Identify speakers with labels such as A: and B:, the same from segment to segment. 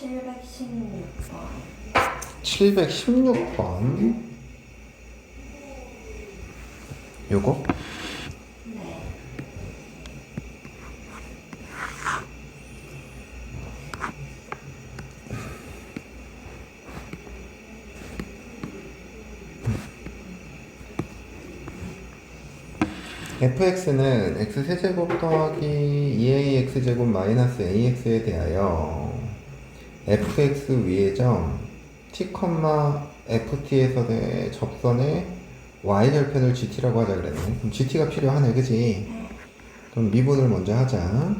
A: 716번.
B: 716번. 요거?
A: 네.
B: fx는 x세제곱 더하기 2ax제곱 마이너스 ax에 대하여 fx 위의 점 t, ft에서 의 접선의 y절편을 gt라고 하자 그랬네. 그럼 gt가 필요하네, 그지? 그럼 미분을 먼저 하자.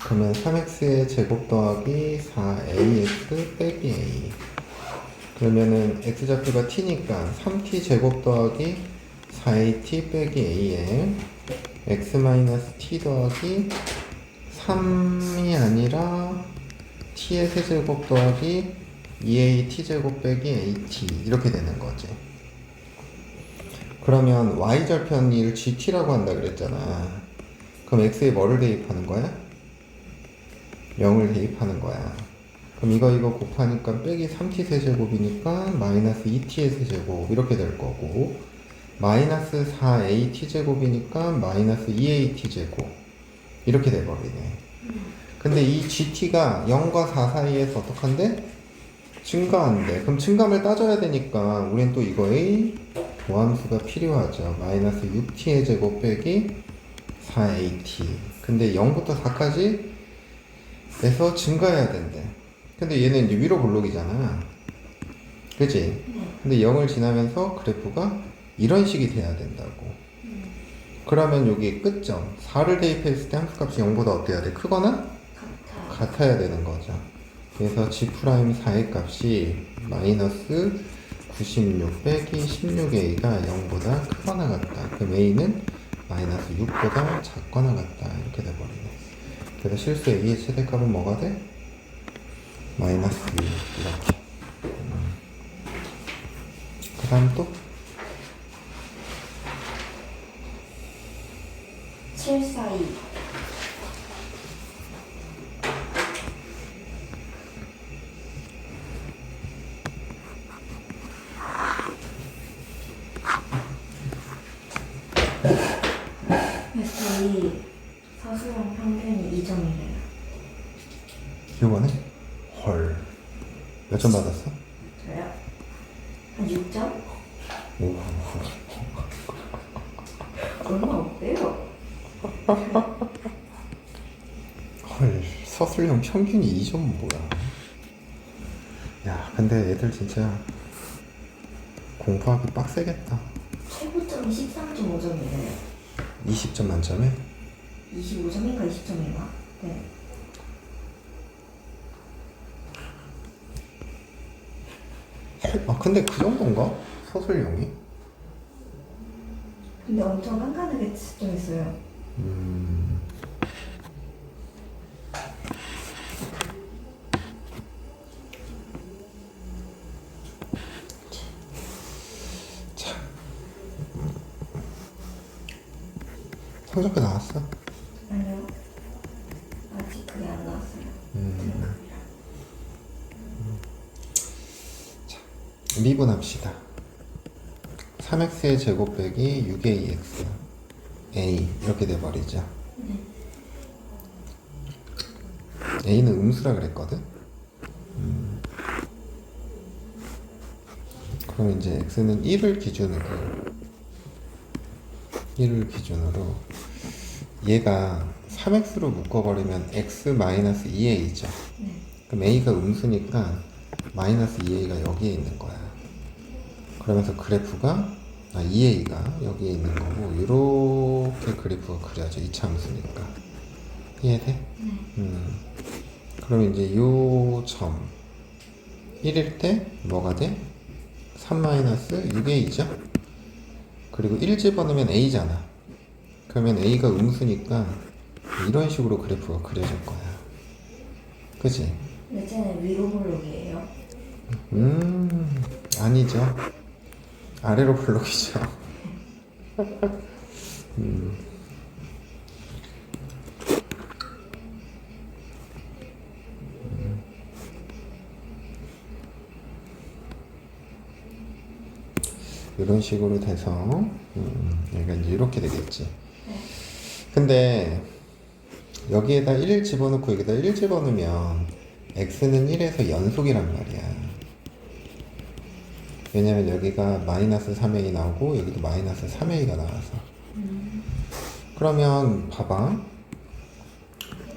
B: 그러면 3x의 제곱 더하기 4ax 빼기 a. 그러면은 x좌표가 t니까 3t 제곱 더하기 4at 빼기 a에 x-t 더하기 3이 아니라 t의 세제곱 더하기 2a t제곱 빼기 at 이렇게 되는 거지. 그러면 y절편을 gt라고 한다 그랬잖아. 그럼 x에 뭐를 대입하는 거야? 0을 대입하는 거야. 그럼 이거 곱하니까 빼기 3t 세제곱이니까 마이너스 2t의 세제곱 이렇게 될 거고, 마이너스 4at 제곱이니까 마이너스 2at 제곱 이렇게 돼버리네. 근데 이 gt가 0과 4 사이에서 어떡한데? 증가한대. 그럼 증감을 따져야 되니까 우린 또 이거의 도함수가 필요하죠. 마이너스 6t의 제곱 빼기 4at. 근데 0부터 4까지 에서 증가해야 된대. 근데 얘는 이제 위로 볼록이잖아. 그치? 근데 0을 지나면서 그래프가 이런 식이 돼야 된다고. 그러면 여기 끝점 4를 대입했을 때 함수값이 0보다 어때야 돼? 크거나? 같아야 되는 거죠. 그래서 g'4의 값이 마이너스 96 빼기 16a가 0보다 크거나 같다. 그럼 a는 마이너스 6보다 작거나 같다. 이렇게 돼버리네. 그래서 실수 a의 최대값은 뭐가 돼? 마이너스 6 이렇게. 그 다음 또?
A: 742. 그래서 이 서술형 평균이 2점이래요.
B: 요번에? 헐. 몇 점 받았어?
A: 저요? 한 6점?
B: 오.
A: 얼마 없대요.
B: 헐, 서술형 평균이 2점 뭐야. 야, 근데 애들 진짜 공부하기 빡세겠다.
A: 최고점이 13.5점이래요.
B: 20점 만점에?
A: 25점인가 20점인가? 네.
B: 아, 근데 그 정도인가? 서술형이?
A: 근데 엄청 깐깐하게 측정했어요.
B: 참. 성적표 나왔어?
A: 아니요. 아직 그게 안 나왔어요.
B: 미분합시다. 3x의 제곱 빼기 6ax a 이렇게 돼버리죠. a는 음수라 그랬거든. 그럼 이제 x는 1을 기준으로 얘가 3x로 묶어버리면 x-2a죠. 그럼 a가 음수니까 마이너스 2a가 여기에 있는 거야. 그러면서 그래프가 2a가 여기에 있는 거고, 이렇게 그래프가 그려져. 이차 함수니까. 이해돼? 그럼 이제 요 점 1일 때 뭐가 돼? 3-6a죠? 그리고 1 집어넣으면 a잖아. 그러면 a가 음수니까 이런 식으로 그래프가 그려질 거야. 그치?
A: 근데 쟤는 위로 볼록이에요.
B: 아니죠. 아래로 볼록이죠. 이런 식으로 돼서 얘가 이제 이렇게 되겠지.
A: 네.
B: 근데 여기에다 1 집어넣고 여기다 1 집어넣으면 x는 1에서 연속이란 말이야. 왜냐면 여기가 마이너스 3a 나오고 여기도 마이너스 3a가 나와서. 그러면 봐봐.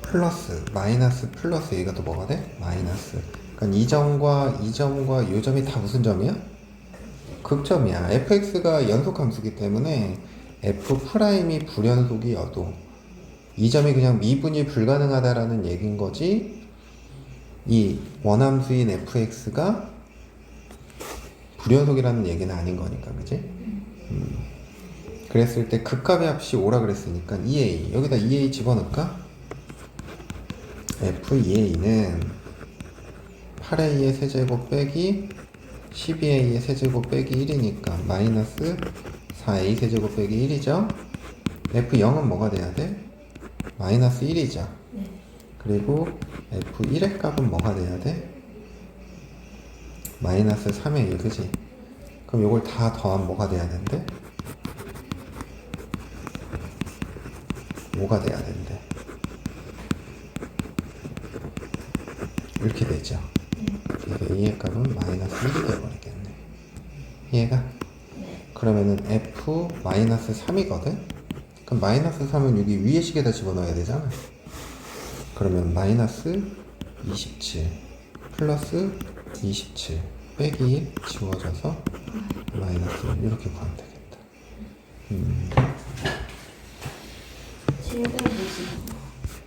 B: 플러스 마이너스 플러스 여기가 또 뭐가 돼? 마이너스. 그러니까 이 점과 이 점과 이 점이 다 무슨 점이야? 극점이야. fx가 연속 함수기 때문에 f'이 불연속이어도 이 점이 그냥 미분이 불가능하다라는 얘기인 거지. 이 원함수인 fx가 불연속이라는 얘기는 아닌 거니까, 그지? 그랬을 때 극값의 합이 5라 그랬으니까 2a 여기다 2a 집어넣을까? f2a는 8a의 세제곱 빼기 12a의 세제곱 빼기 1이니까 마이너스 4a 세제곱 빼기 1이죠? f0은 뭐가 돼야 돼? 마이너스 1이죠?
A: 네.
B: 그리고 f1의 값은 뭐가 돼야 돼? 마이너스 3a, 그지? 그럼 이걸 다 더하면 뭐가 돼야 된대? 5가 돼야 된대. 이렇게 되죠. 그러니까 a의 값은 마이너스 1이 되어버리겠네. 이해가?
A: 네.
B: 그러면은 f 마이너스 3이거든? 그럼 마이너스 3은 여기 위에 식에다 집어넣어야 되잖아. 그러면 마이너스 27 플러스 27 빼기 1 지워져서 마이너스 1 이렇게 구하면 되겠다.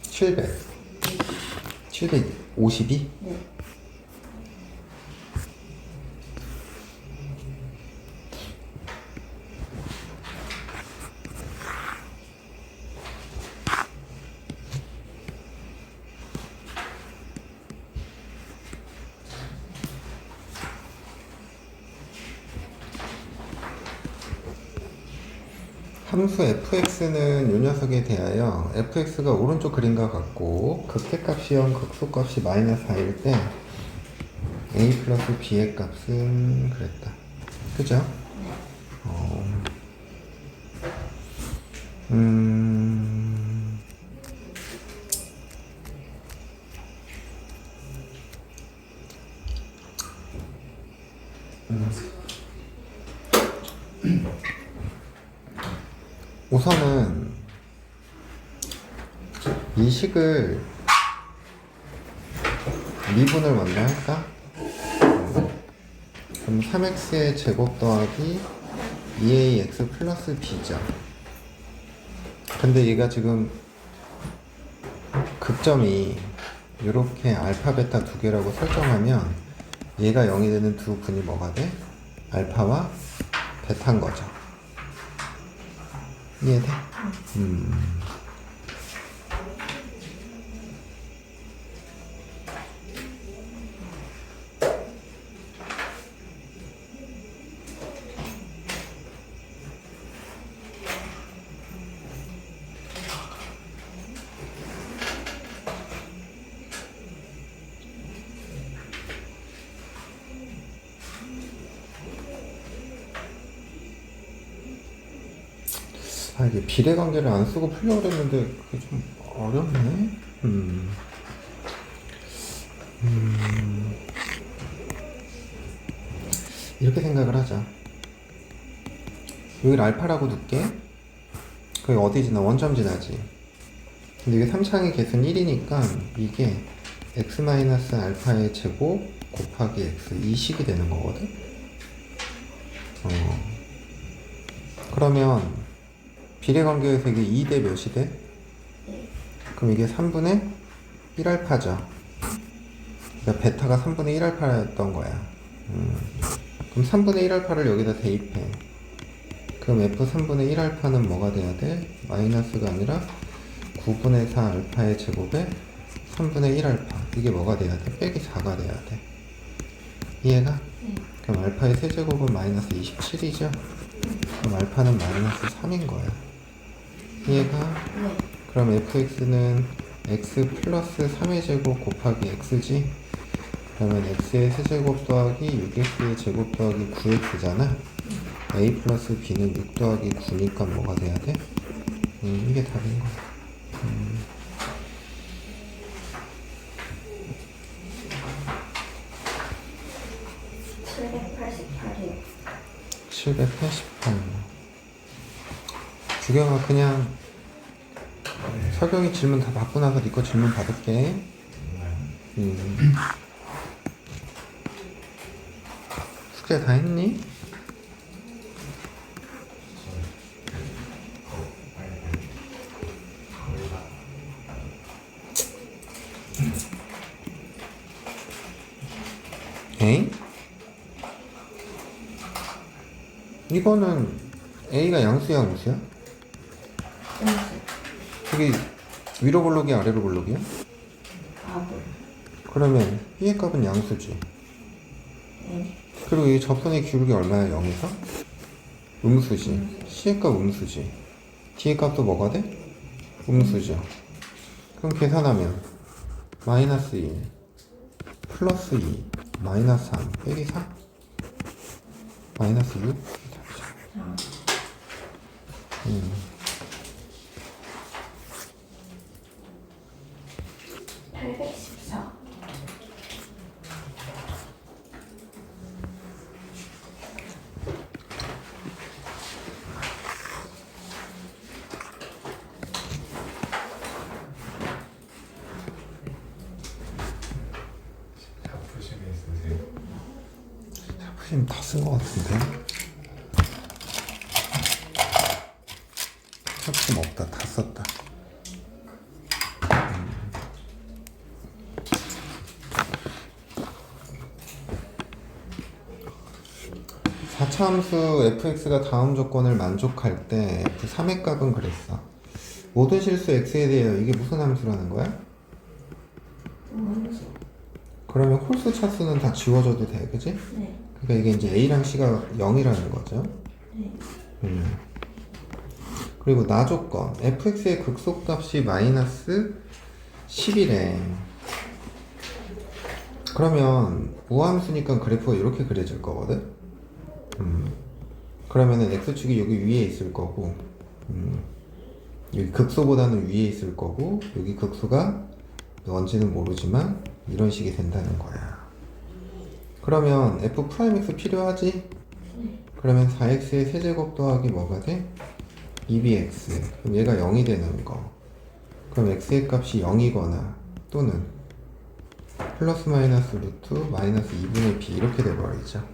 A: 750.
B: 752?
A: 네.
B: 함수 fx는 이 녀석에 대하여 fx가 오른쪽 그림과 같고 극대값이형 극소값이 마이너스 4일 때 a 플러스 b의 값은 그랬다. 그죠? 음... 우선은 이 식을 미분을 먼저 할까? 그럼 3x의 제곱 더하기 2ax 플러스 b죠. 근데 얘가 지금 극점이 이렇게 알파 베타 두 개라고 설정하면 얘가 0이 되는 두 분이 뭐가 돼? 알파와 베타인 거죠. 이해돼? 아, 이게 비례관계를 안 쓰고 풀려고 했는데 그게 좀 어렵네. 이렇게 생각을 하자. 여기를 알파라고 둘게. 그게 어디 지나? 원점 지나지. 근데 이게 3창의 개수는 1이니까 이게 x-알파의 제곱 곱하기 x 이 식이 되는 거거든. 그러면 비례관계에서 이게 2대 몇이 돼? 그럼 이게 3분의 1알파죠. 그러니까 베타가 3분의 1알파였던 거야. 그럼 3분의 1알파를 여기다 대입해. 그럼 f 3분의 1알파는 뭐가 돼야 돼? 마이너스가 아니라 9분의 4 알파의 제곱에 3분의 1알파. 이게 뭐가 돼야 돼? 빼기 4가 돼야 돼. 이해가? 그럼 알파의 세제곱은 마이너스 27이죠? 그럼 알파는 마이너스 3인 거야. 이해가?
A: 네.
B: 그럼 fx는 x 플러스 3의 제곱 곱하기 x지? 그러면 x의 세제곱 더하기 6x의 제곱 더하기 9x잖아. a 플러스 b는 6 더하기 9니까 뭐가 돼야 돼? 이게 답인 거야.
A: 788이요.
B: 788. 주경아 그냥 석영이 질문 다 받고 나서 네 거 질문 받을게. 숙제 다 했니? 에이? 이거는 A가 양수야 음수야?
A: 음수.
B: 저기 위로 볼록이 아래로 볼록이야?
A: 아부.
B: 그러면 B의 값은 양수지.
A: 네.
B: 그리고 이 접선의 기울기 얼마야? 0에서? 음수지. C의 값 음수지. D의 값도 뭐가 돼? 음수죠. 그럼 계산하면 마이너스 1 플러스 2 마이너스 3 빼기 4 마이너스 6
A: 아, 814.
C: 자부심이 있으세요?
B: 자부심 다 쓴 것 같은데? 자부심 없다. 다 썼다. 4차 함수 fx가 다음 조건을 만족할 때 f3의 값은 그랬어. 모든 실수 x에 대해 이게 무슨 함수라는 거야?
A: 음수.
B: 그러면 홀수 차수는 다 지워줘도 돼, 그지?
A: 네.
B: 그러니까 이게 이제 a랑 c가 0이라는 거죠.
A: 네.
B: 그리고 나 조건 fx의 극소값이 마이너스 10이래. 그러면 우함수니까 그래프가 이렇게 그려질 거거든. 그러면은 x축이 여기 위에 있을 거고, 여기 극소보다는 위에 있을 거고, 여기 극소가 뭔지는 모르지만 이런 식이 된다는 거야. 그러면 f 프라임 x 필요하지? 그러면 4x의 세제곱 더하기 뭐가 돼? 2bx. 그럼 얘가 0이 되는 거. 그럼 x의 값이 0이거나 또는 플러스 마이너스 루트 마이너스 2분의 b 이렇게 돼버리죠.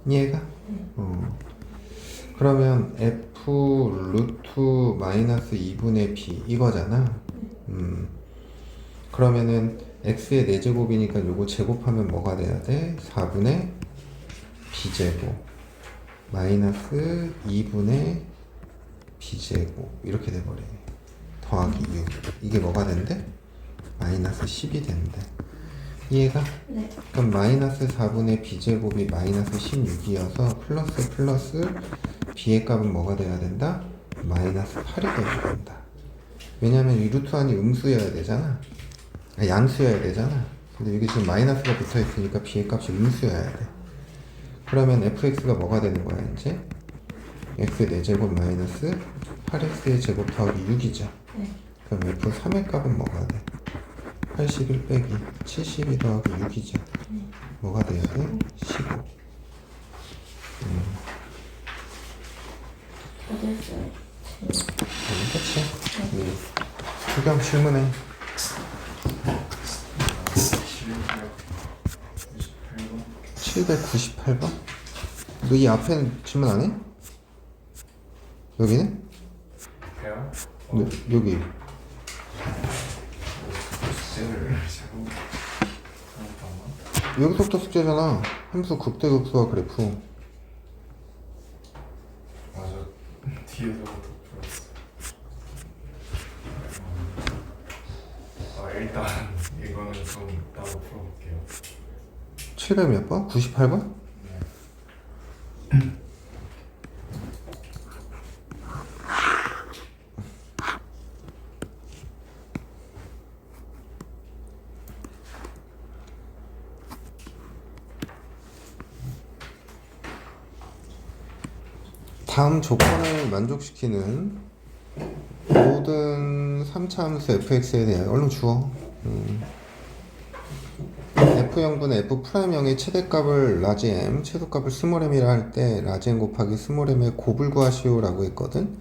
B: 이해가? 그러면 f 루트 마이너스 2분의 b 이거잖아. 그러면은 x의 4제곱이니까 요거 제곱하면 뭐가 돼야 돼? 4분의 b제곱 마이너스 2분의 b제곱 이렇게 돼버리네. 더하기 6 이게 뭐가 된대? 마이너스 10이 된대. 이해가?
A: 네.
B: 그럼 마이너스 4분의 b제곱이 마이너스 16이어서 플러스 플러스 b의 값은 뭐가 돼야 된다? 마이너스 8이 돼야 된다. 왜냐면 이 루트 안이 음수여야 되잖아. 양수여야 되잖아. 근데 여기 지금 마이너스가 붙어 있으니까 b의 값이 음수여야 돼. 그러면 fx가 뭐가 되는 거야 이제? x의 4제곱 마이너스 8x의 제곱 더하기 6이죠.
A: 네.
B: 그럼 f3의 값은 뭐가 돼? 81 빼기 72 더하기 6이죠. 뭐가 돼야 돼? 15.
A: 다 됐어요.
B: 끝이야. 수경 질문해. 798번? 너 이 앞에는 질문 안 해? 여기는?
C: 배요?
B: 여기.
C: 숙제를 자꾸 잠깐만.
B: 여기서부터 숙제잖아. 함수 극대극소와 그래프.
C: 맞아. 뒤에서부터 풀었어. 일단 이거는 좀 따로 풀어볼게요.
B: 700 몇 번? 98번? 다음 조건을 만족시키는 모든 3차 함수 fx에 대해 얼른 주어. f형분의 f'형의 최대값을 라지 m, 최소값을 스몰 m이라 할 때 라지 m 곱하기 스몰 m의 곱을 구하시오 라고 했거든.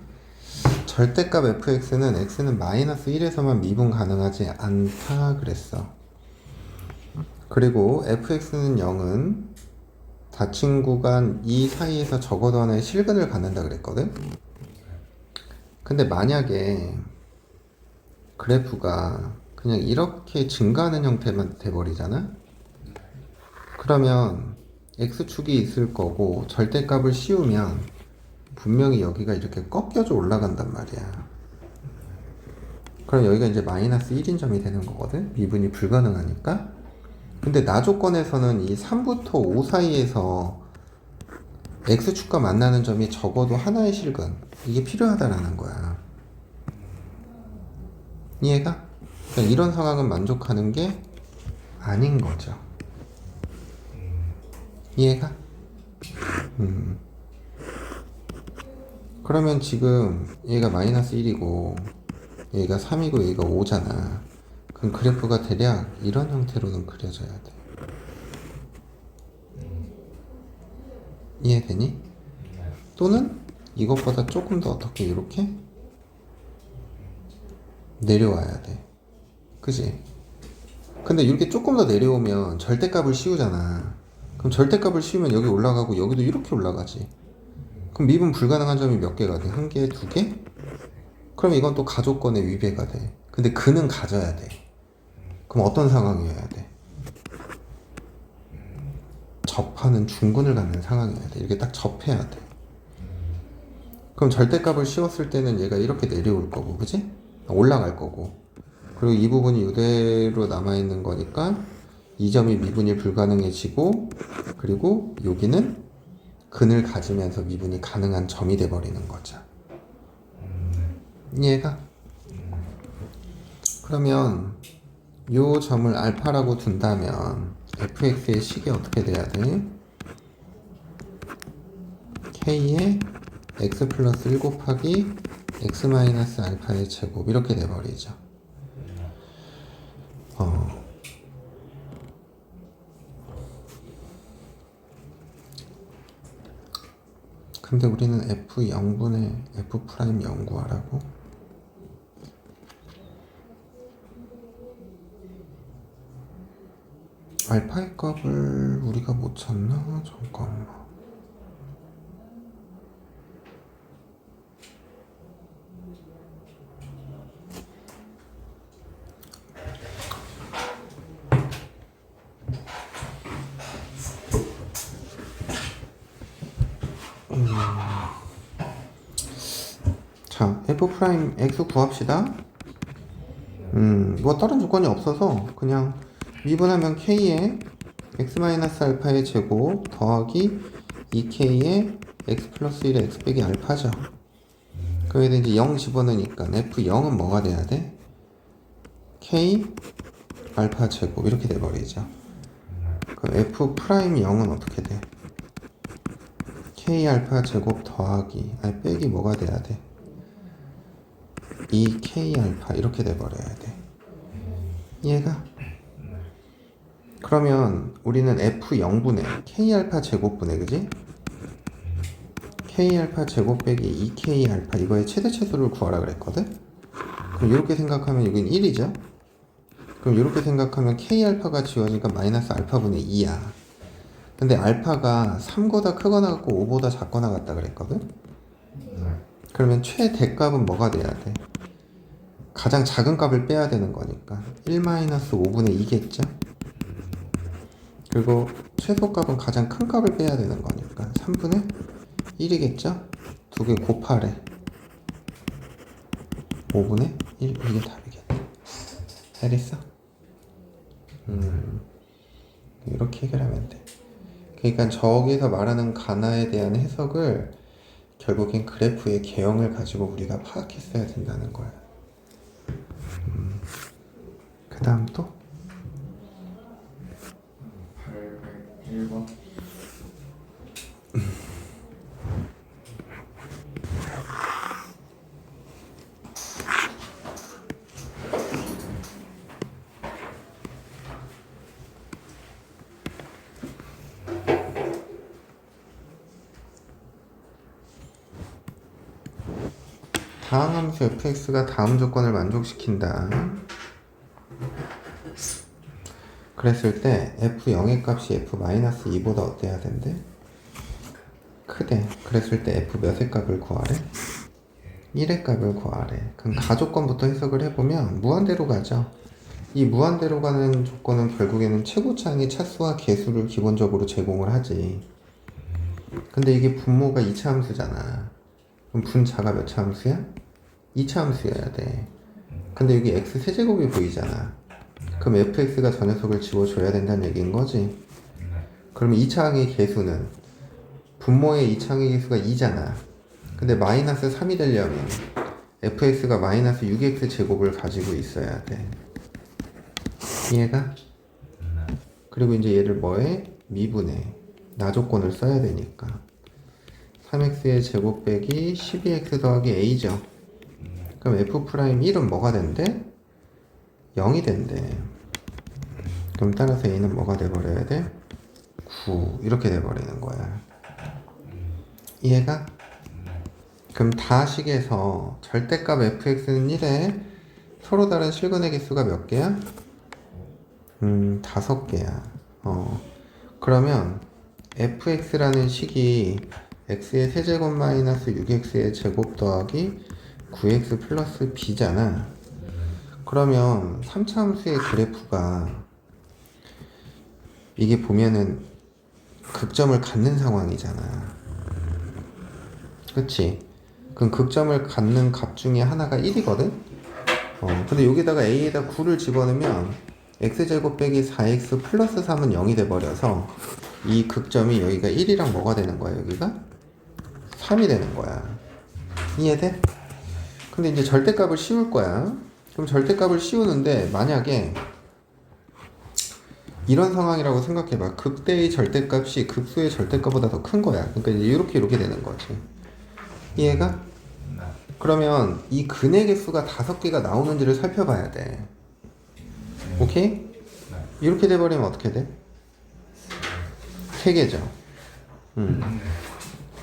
B: 절대값 fx는 x는 마이너스 1에서만 미분 가능하지 않다 그랬어. 그리고 fx는 0은 닫힌 구간 이 사이에서 적어도 하나의 실근을 갖는다 그랬거든. 근데 만약에 그래프가 그냥 이렇게 증가하는 형태만 돼버리잖아. 그러면 x축이 있을 거고 절대값을 씌우면 분명히 여기가 이렇게 꺾여져 올라간단 말이야. 그럼 여기가 이제 마이너스 1인 점이 되는 거거든. 미분이 불가능하니까. 근데 나 조건에서는 이 3부터 5 사이에서 x축과 만나는 점이 적어도 하나의 실근, 이게 필요하다라는 거야. 이해가? 그러니까 이런 상황은 만족하는 게 아닌 거죠. 이해가? 그러면 지금 얘가 마이너스 1이고 얘가 3이고 얘가 5잖아. 그럼 그래프가 대략 이런 형태로는 그려져야 돼. 이해되니? 또는 이것보다 조금 더 어떻게 이렇게 내려와야 돼. 그지? 근데 이렇게 조금 더 내려오면 절대값을 씌우잖아. 그럼 절대값을 씌우면 여기 올라가고 여기도 이렇게 올라가지. 그럼 미분 불가능한 점이 몇 개가 돼? 한 개, 두 개? 그럼 이건 또 가조건의 위배가 돼. 근데 근은 가져야 돼. 그럼 어떤 상황이어야 돼? 접하는 중근을 갖는 상황이어야 돼. 이렇게 딱 접해야 돼. 그럼 절대값을 씌웠을 때는 얘가 이렇게 내려올 거고, 그지? 올라갈 거고. 그리고 이 부분이 이대로 남아있는 거니까 이 점이 미분이 불가능해지고, 그리고 여기는 근을 가지면서 미분이 가능한 점이 돼버리는 거죠. 이해가? 그러면 요 점을 알파라고 둔다면 fx의 식이 어떻게 돼야 돼? k의 x 플러스 1 곱하기 x 마이너스 알파의 제곱 이렇게 돼버리죠. 근데 우리는 f0분의 f' 연구하라고? 알파의 값을 우리가 못 찾나? 잠깐만. 자, f'x 구합시다. 뭐 다른 조건이 없어서 그냥 미분하면 k의 x-알파의 제곱 더하기 2k의 x 플러스 1의 x 빼기 알파죠. 그럼 이제 0 집어넣으니까 f0은 뭐가 돼야 돼? k 알파 제곱 이렇게 돼버리죠. 그럼 f'0은 어떻게 돼? k 알파 제곱 더하기 빼기 뭐가 돼야 돼? 2k 알파 이렇게 돼버려야 돼. 이해가? 그러면 우리는 f0분의 k 알파 제곱분의, 그지? k 알파 제곱 빼기 2k 알파 이거의 최대 최소를 구하라 그랬거든? 그럼 이렇게 생각하면 여긴 1이죠? 그럼 이렇게 생각하면 k 알파가 지워지니까 마이너스 알파분의 2야. 근데 알파가 3보다 크거나 같고 5보다 작거나 같다 그랬거든? 그러면 최대값은 뭐가 돼야 돼? 가장 작은 값을 빼야 되는 거니까 1-5분의 2겠죠? 그리고 최소값은 가장 큰 값을 빼야 되는 거니까 3분의 1이겠죠? 두 개 곱하래. 5분의 1 이게 답이겠다. 알겠어? 이렇게 해결하면 돼. 그러니까 저기서 말하는 가나에 대한 해석을 결국엔 그래프의 개형을 가지고 우리가 파악했어야 된다는 거야. 그 다음 또?
C: 801번
B: 다항함수 fx가 다음 조건을 만족시킨다. 그랬을 때 f0의 값이 f-2보다 어때야 된대? 크대. 그랬을 때 f 몇의 값을 구하래? 1의 값을 구하래. 그럼 가조건부터 해석을 해보면 무한대로 가죠. 이 무한대로 가는 조건은 결국에는 최고차항의 차수와 개수를 기본적으로 제공을 하지. 근데 이게 분모가 2차 함수잖아. 그럼 분자가 몇 차 함수야? 2차 함수여야 돼. 근데 여기 x 세제곱이 보이잖아. 그럼 fx가 저 녀석을 지워줘야 된다는 얘기인 거지. 그러면 2차항의 개수는 분모의 2차항의 개수가 2잖아. 근데 마이너스 3이 되려면 fx가 마이너스 6x 제곱을 가지고 있어야 돼. 이해가? 그리고 이제 얘를 뭐해? 미분해. 나조건을 써야 되니까 3x의 제곱 빼기 12x 더하기 a죠. 그럼 f'1은 뭐가 된대? 0이 된대. 그럼 따라서 a는 뭐가 돼버려야 돼? 9 이렇게 돼버리는 거야. 이해가? 그럼 다식에서 절대값 fx는 1에 서로 다른 실근의 개수가 몇 개야? 5개야. 그러면 fx라는 식이 x의 세제곱 마이너스 6x의 제곱 더하기 9x 플러스 b잖아. 그러면 3차 함수의 그래프가 이게 보면은 극점을 갖는 상황이잖아. 그치? 그럼 극점을 갖는 값 중에 하나가 1이거든? 근데 여기다가 a에다 9를 집어넣으면 x제곱 빼기 4x 플러스 3은 0이 돼버려서 이 극점이 여기가 1이랑 뭐가 되는 거야? 여기가 3이 되는 거야. 이해돼? 근데 이제 절대값을 씌울 거야. 그럼 절대값을 씌우는데 만약에 이런 상황이라고 생각해봐. 극대의 절대값이 극소의 절대값보다 더 큰 거야. 그러니까 이제 이렇게 되는 거지. 이해가? 그러면 이 근의 개수가 5개가 나오는지를 살펴봐야 돼. 오케이? 이렇게 돼버리면 어떻게 돼? 3개죠.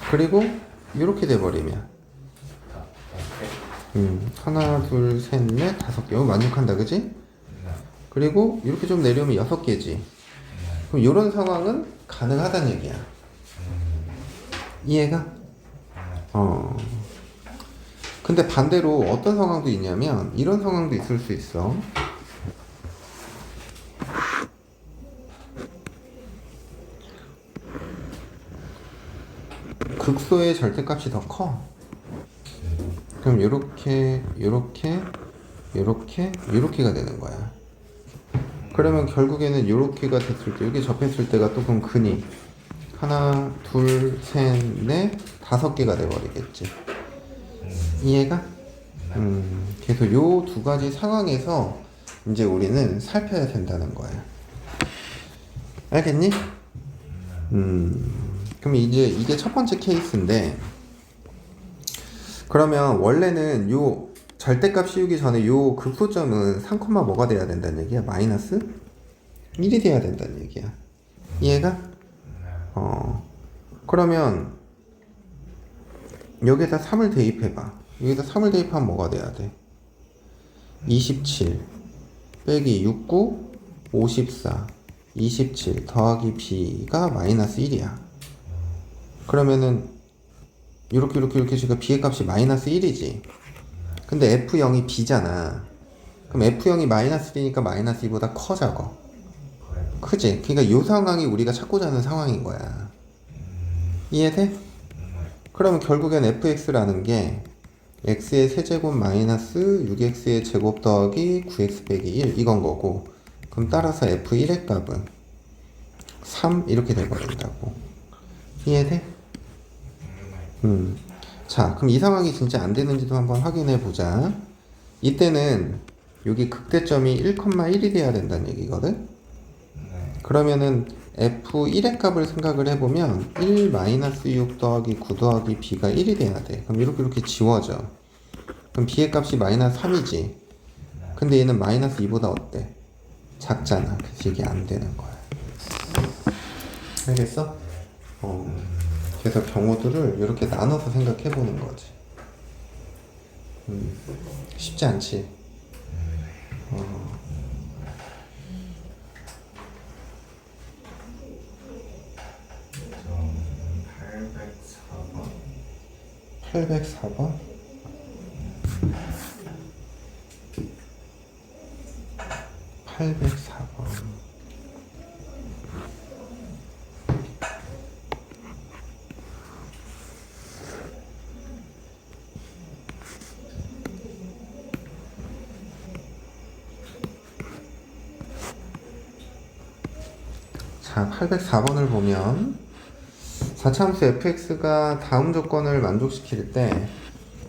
B: 그리고 이렇게 돼버리면 하나, 둘, 셋, 넷, 5개. 만족한다, 그지? 그리고 이렇게 좀 내려오면 6개지. 그럼 이런 상황은 가능하다는 얘기야. 이해가? 근데 반대로 어떤 상황도 있냐면 이런 상황도 있을 수 있어. 극소의 절대값이 더 커. 그럼 요렇게가 되는 거야. 그러면 결국에는 요렇게가 됐을 때, 이렇게 접했을 때가 또 그럼 근이 하나, 둘, 셋, 넷, 5개가 돼버리겠지. 이해가? 그래서 요 2가지 상황에서 이제 우리는 살펴야 된다는 거야. 알겠니? 그럼 이제 이게 첫 번째 케이스인데, 그러면 원래는 요 절대값 씌우기 전에 요 극소점은 3, 뭐가 돼야 된다는 얘기야? 마이너스 1이 돼야 된다는 얘기야. 이해가? 그러면 여기에다 3을 대입해봐. 여기다 3을 대입하면 뭐가 돼야 돼? 27 빼기 69 54 27 더하기 b가 마이너스 1이야. 그러면은 이렇게 지금 b의 값이 마이너스 1이지. 근데 f0이 b잖아. 그럼 f0이 마이너스 1이니까 마이너스 2보다 커, 작어? 크지? 그러니까 이 상황이 우리가 찾고자 하는 상황인 거야. 이해돼? 그러면 결국엔 fx라는 게 x의 세제곱 마이너스 6x의 제곱 더하기 9x 빼기 1 이건 거고, 그럼 따라서 f1의 값은 3 이렇게 돼버린다고. 이해돼? 자, 그럼 이 상황이 진짜 안 되는지도 한번 확인해 보자. 이때는 여기 극대점이 1,1이 돼야 된다는 얘기거든? 그러면은 f1의 값을 생각을 해보면 1-6 더하기 9 더하기 b가 1이 돼야 돼. 그럼 이렇게 지워져. 그럼 b의 값이 마이너스 3이지. 근데 얘는 마이너스 2보다 어때? 작잖아. 그래서 이게 안 되는 거야. 알겠어? 그래서 경우들을 이렇게 나눠서 생각해 보는 거지. 쉽지 않지.
C: 저는 804번.
B: 804번? 804번. 자, 804번을 보면 4차함수 fx가 다음 조건을 만족시킬 때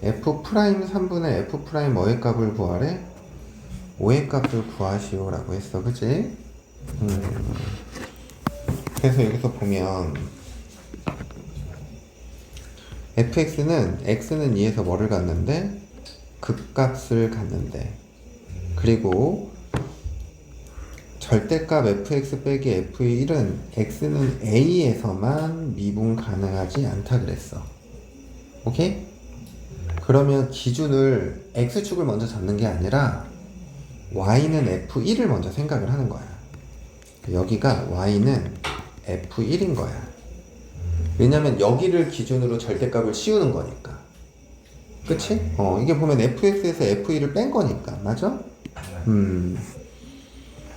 B: f'3분의 f' 뭐의 값을 구하래? 5의 값을 구하시오 라고 했어. 그치? 그래서 여기서 보면 fx는 x는 2에서 뭐를 갖는데? 극값을 갖는데, 그리고 절대값 fx 빼기 f의 1은 x는 a에서만 미분 가능하지 않다 그랬어. 오케이? 그러면 기준을 x축을 먼저 잡는 게 아니라 y는 f1을 먼저 생각을 하는 거야. 여기가 y는 f1인 거야. 왜냐면 여기를 기준으로 절대값을 씌우는 거니까. 그치? 이게 보면 fx에서 f1을 뺀 거니까. 맞아?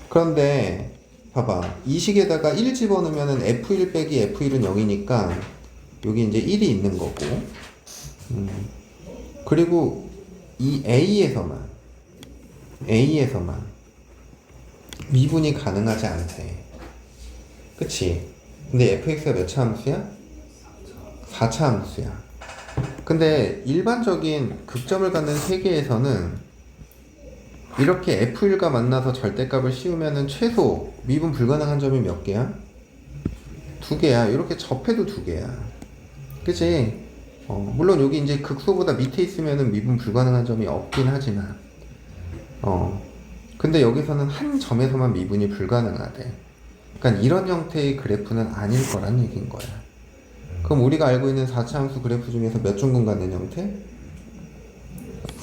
B: 그런데 봐봐, 이 식에다가 1 집어넣으면 f1 빼기 f1은 0이니까 여기 이제 1이 있는 거고, 그리고 이 a에서만 미분이 가능하지 않대. 그치? 근데 fx가 몇 차 함수야? 4차 함수야. 근데 일반적인 극점을 갖는 세계에서는 이렇게 f1과 만나서 절대값을 씌우면은 최소 미분 불가능한 점이 몇 개야? 2개야. 이렇게 접해도 2개야. 그치? 물론 여기 이제 극소보다 밑에 있으면은 미분 불가능한 점이 없긴 하지만, 근데 여기서는 한 점에서만 미분이 불가능하대. 그러니까 이런 형태의 그래프는 아닐 거란 얘기인 거야. 그럼 우리가 알고 있는 4차 함수 그래프 중에서 몇 중근 갖는 형태?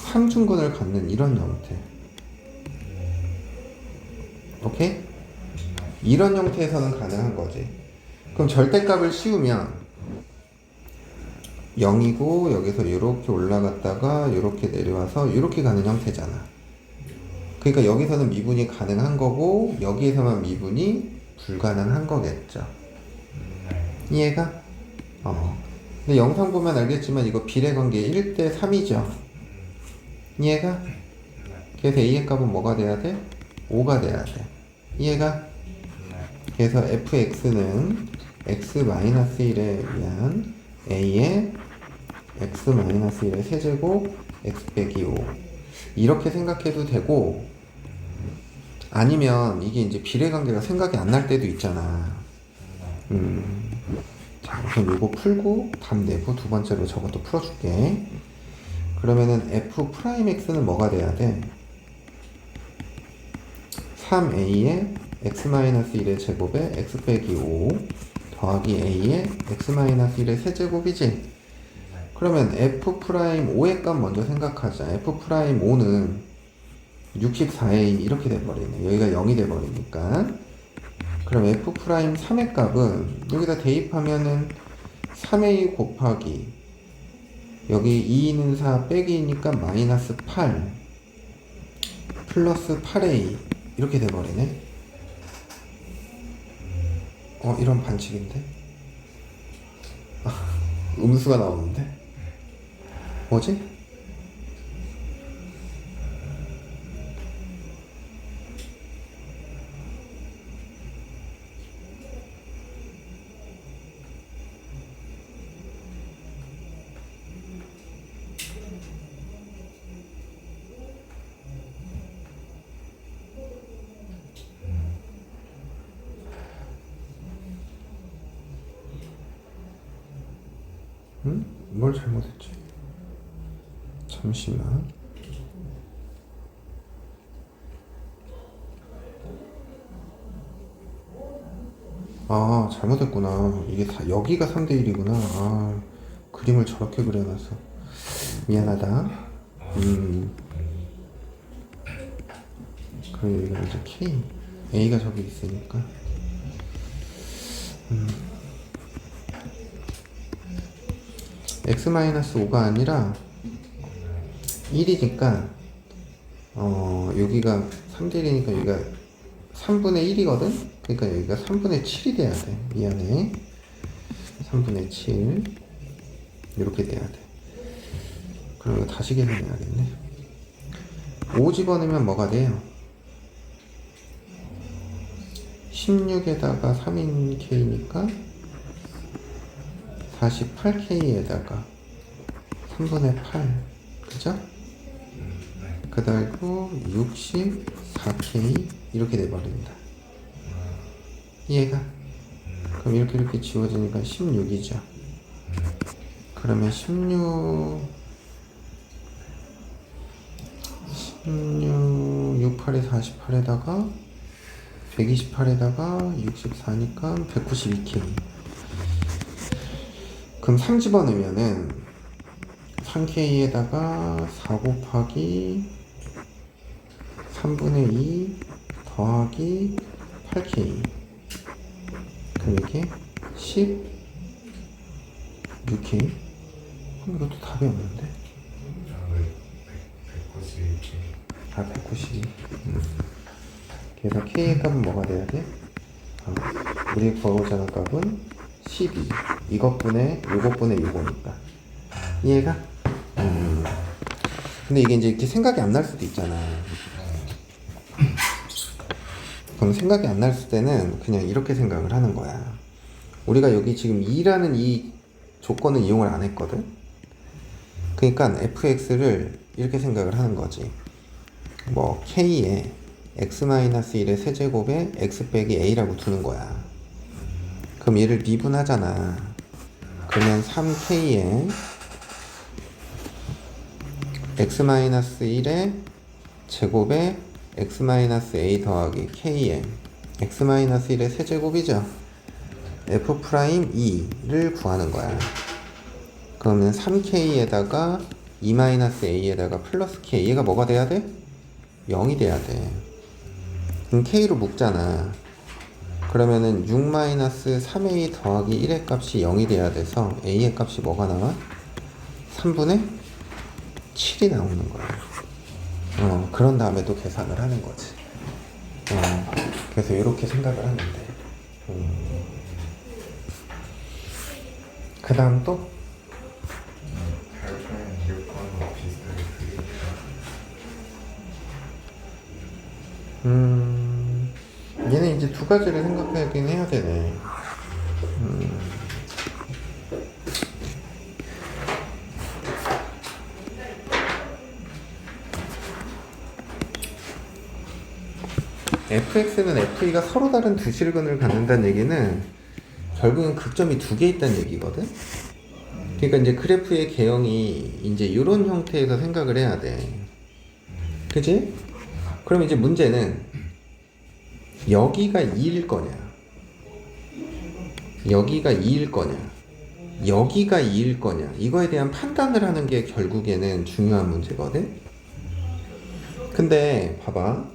B: 3중근을 갖는 이런 형태. 오케이? 이런 형태에서는 가능한 거지. 그럼 절대값을 씌우면 0이고 여기서 이렇게 올라갔다가 이렇게 내려와서 이렇게 가는 형태잖아. 그러니까 여기서는 미분이 가능한 거고 여기에서만 미분이 불가능한 거겠죠. 이해가? 근데 영상 보면 알겠지만 이거 비례관계 1대 3이죠. 이해가? 그래서 a의 값은 뭐가 돼야 돼? 5가 돼야 돼. 이해가? 그래서 fx는 x-1에 의한 a의 x-1의 세제곱 x 빼기 5 이렇게 생각해도 되고, 아니면 이게 이제 비례관계가 생각이 안 날 때도 있잖아. 자, 우선 요거 풀고 답 내고 두 번째로 저것도 풀어줄게. 그러면은 f'x는 뭐가 돼야 돼? 3a의 x-1의 제곱에 x 빼기 5 더하기 a의 x-1의 세제곱이지? 그러면 f'5의 값 먼저 생각하자. f'5는 64a 이렇게 돼버리네. 여기가 0이 돼버리니까. 그럼 f'3의 값은 여기다 대입하면은 3a 곱하기 여기 2는 4 빼기니까 마이너스 8 플러스 8a 이렇게 돼버리네. 이런 반칙인데? 음수가 나오는데? 뭐지? 뭘 잘못했지? 잠시만. 잘못했구나. 이게 여기가 3대 1이구나. 그림을 저렇게 그려놨어. 미안하다. 그럼 여기가 이제 K A가 저기 있으니까 x-5가 아니라 1이니까 여기가 3대1이니까 여기가 3분의 1이거든? 그러니까 여기가 3분의 7이 돼야 돼. 미안해. 3분의 7 이렇게 돼야 돼. 그럼 이거 다시 계산해야겠네. 5 집어넣으면 뭐가 돼요? 16에다가 3인 K니까 48K에다가 3분의 8 그죠? 그 달고 64K 이렇게 돼버린다. 이해가? 그럼 이렇게 지워지니까 16이죠. 그러면 68에서 48에다가 128에다가 64니까 192K. 그럼 3 집어넣으면은 3K에다가 4 곱하기 3분의 2 더하기 8K. 그럼 이게 16K. 이것도 답이 없는데.
C: 192K.
B: 192. 그래서 K의 값은 뭐가 돼야 돼? 우리 구하고자 하는 값은 12. 이것분의 요것분의 요거니까. 이해가? 근데 이게 이제 이렇게 생각이 안 날 수도 있잖아. 그럼 생각이 안 날 때는 그냥 이렇게 생각을 하는 거야. 우리가 여기 지금 2라는 이 조건을 이용을 안 했거든. 그러니까 fx를 이렇게 생각을 하는 거지. 뭐 k에 x-1의 세제곱에 x 빼기 a라고 두는 거야. 그럼 얘를 미분하잖아. 그러면 3k에 x-1의 제곱에 x-a 더하기 k에 x-1의 세제곱이죠. f'2를 구하는 거야. 그러면 3k에다가 2-a에다가 플러스 k, 얘가 뭐가 돼야 돼? 0이 돼야 돼. 그럼 k로 묶잖아. 그러면은 6-3a 더하기 1의 값이 0이 돼야 돼서 a의 값이 뭐가 나와? 3분의 7이 나오는 거야. 그런 다음에 또 계산을 하는 거지. 그래서 이렇게 생각을 하는데. 그 다음 또?
C: 별표는 기억과는 비슷하게 그리니까.
B: 얘는 이제 두 가지를 생각하긴 해야 되네. fx는 fe가 서로 다른 두 실근을 갖는다는 얘기는 결국은 극점이 두 개 있다는 얘기거든. 그러니까 이제 그래프의 개형이 이제 이런 형태에서 생각을 해야 돼. 그치? 그럼 이제 문제는 여기가 2일 거냐, 여기가 2일 거냐, 여기가 2일 거냐, 이거에 대한 판단을 하는 게 결국에는 중요한 문제거든. 근데 봐봐,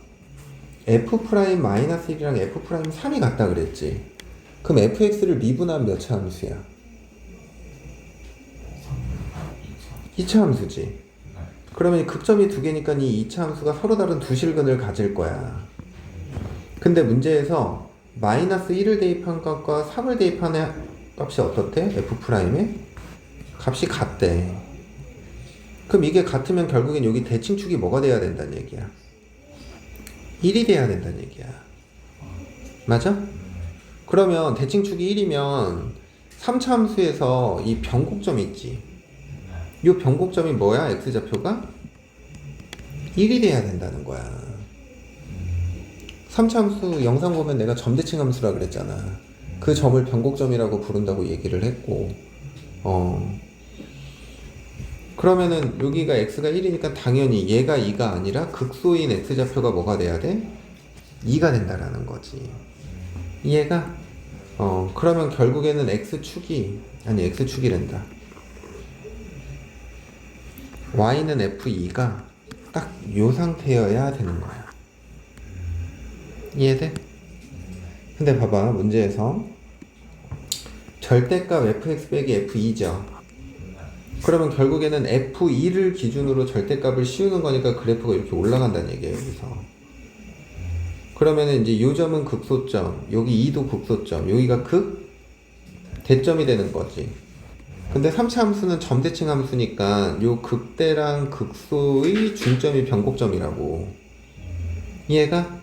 B: f'-1이랑 f'3이 같다 그랬지. 그럼 fx를 미분하면 몇 차 함수야? 2차 함수지. 그러면 극점이 두 개니까 이 2차 함수가 서로 다른 두 실근을 가질 거야. 근데 문제에서 -1을 대입한 값과 3을 대입하는 값이 어떻대? f'의 값이 같대. 그럼 이게 같으면 결국엔 여기 대칭축이 뭐가 돼야 된다는 얘기야? 1이 돼야 된다는 얘기야. 맞아? 그러면 대칭축이 1이면 3차 함수에서 이 변곡점 있지. 이 변곡점이 뭐야? x좌표가 1이 돼야 된다는 거야. 3차 함수 영상 보면 내가 점대칭 함수라 그랬잖아. 그 점을 변곡점이라고 부른다고 얘기를 했고, 그러면은 여기가 x가 1이니까 당연히 얘가 2가 아니라 극소인 x좌표가 뭐가 돼야 돼? 2가 된다라는 거지. 이해가? 그러면 결국에는 x축이란다. y는 f2가 딱 요 상태여야 되는 거야. 이해돼? 근데 봐봐, 문제에서 절대값 fx 빼기 f2죠. 그러면 결국에는 f2를 기준으로 절대값을 씌우는 거니까 그래프가 이렇게 올라간다는 얘기예요, 여기서. 그러면은 이제 요 점은 극소점, 여기 2도 극소점, 여기가 극 대점이 되는 거지. 근데 3차 함수는 점대칭 함수니까 요 극대랑 극소의 중점이 변곡점이라고. 이해가?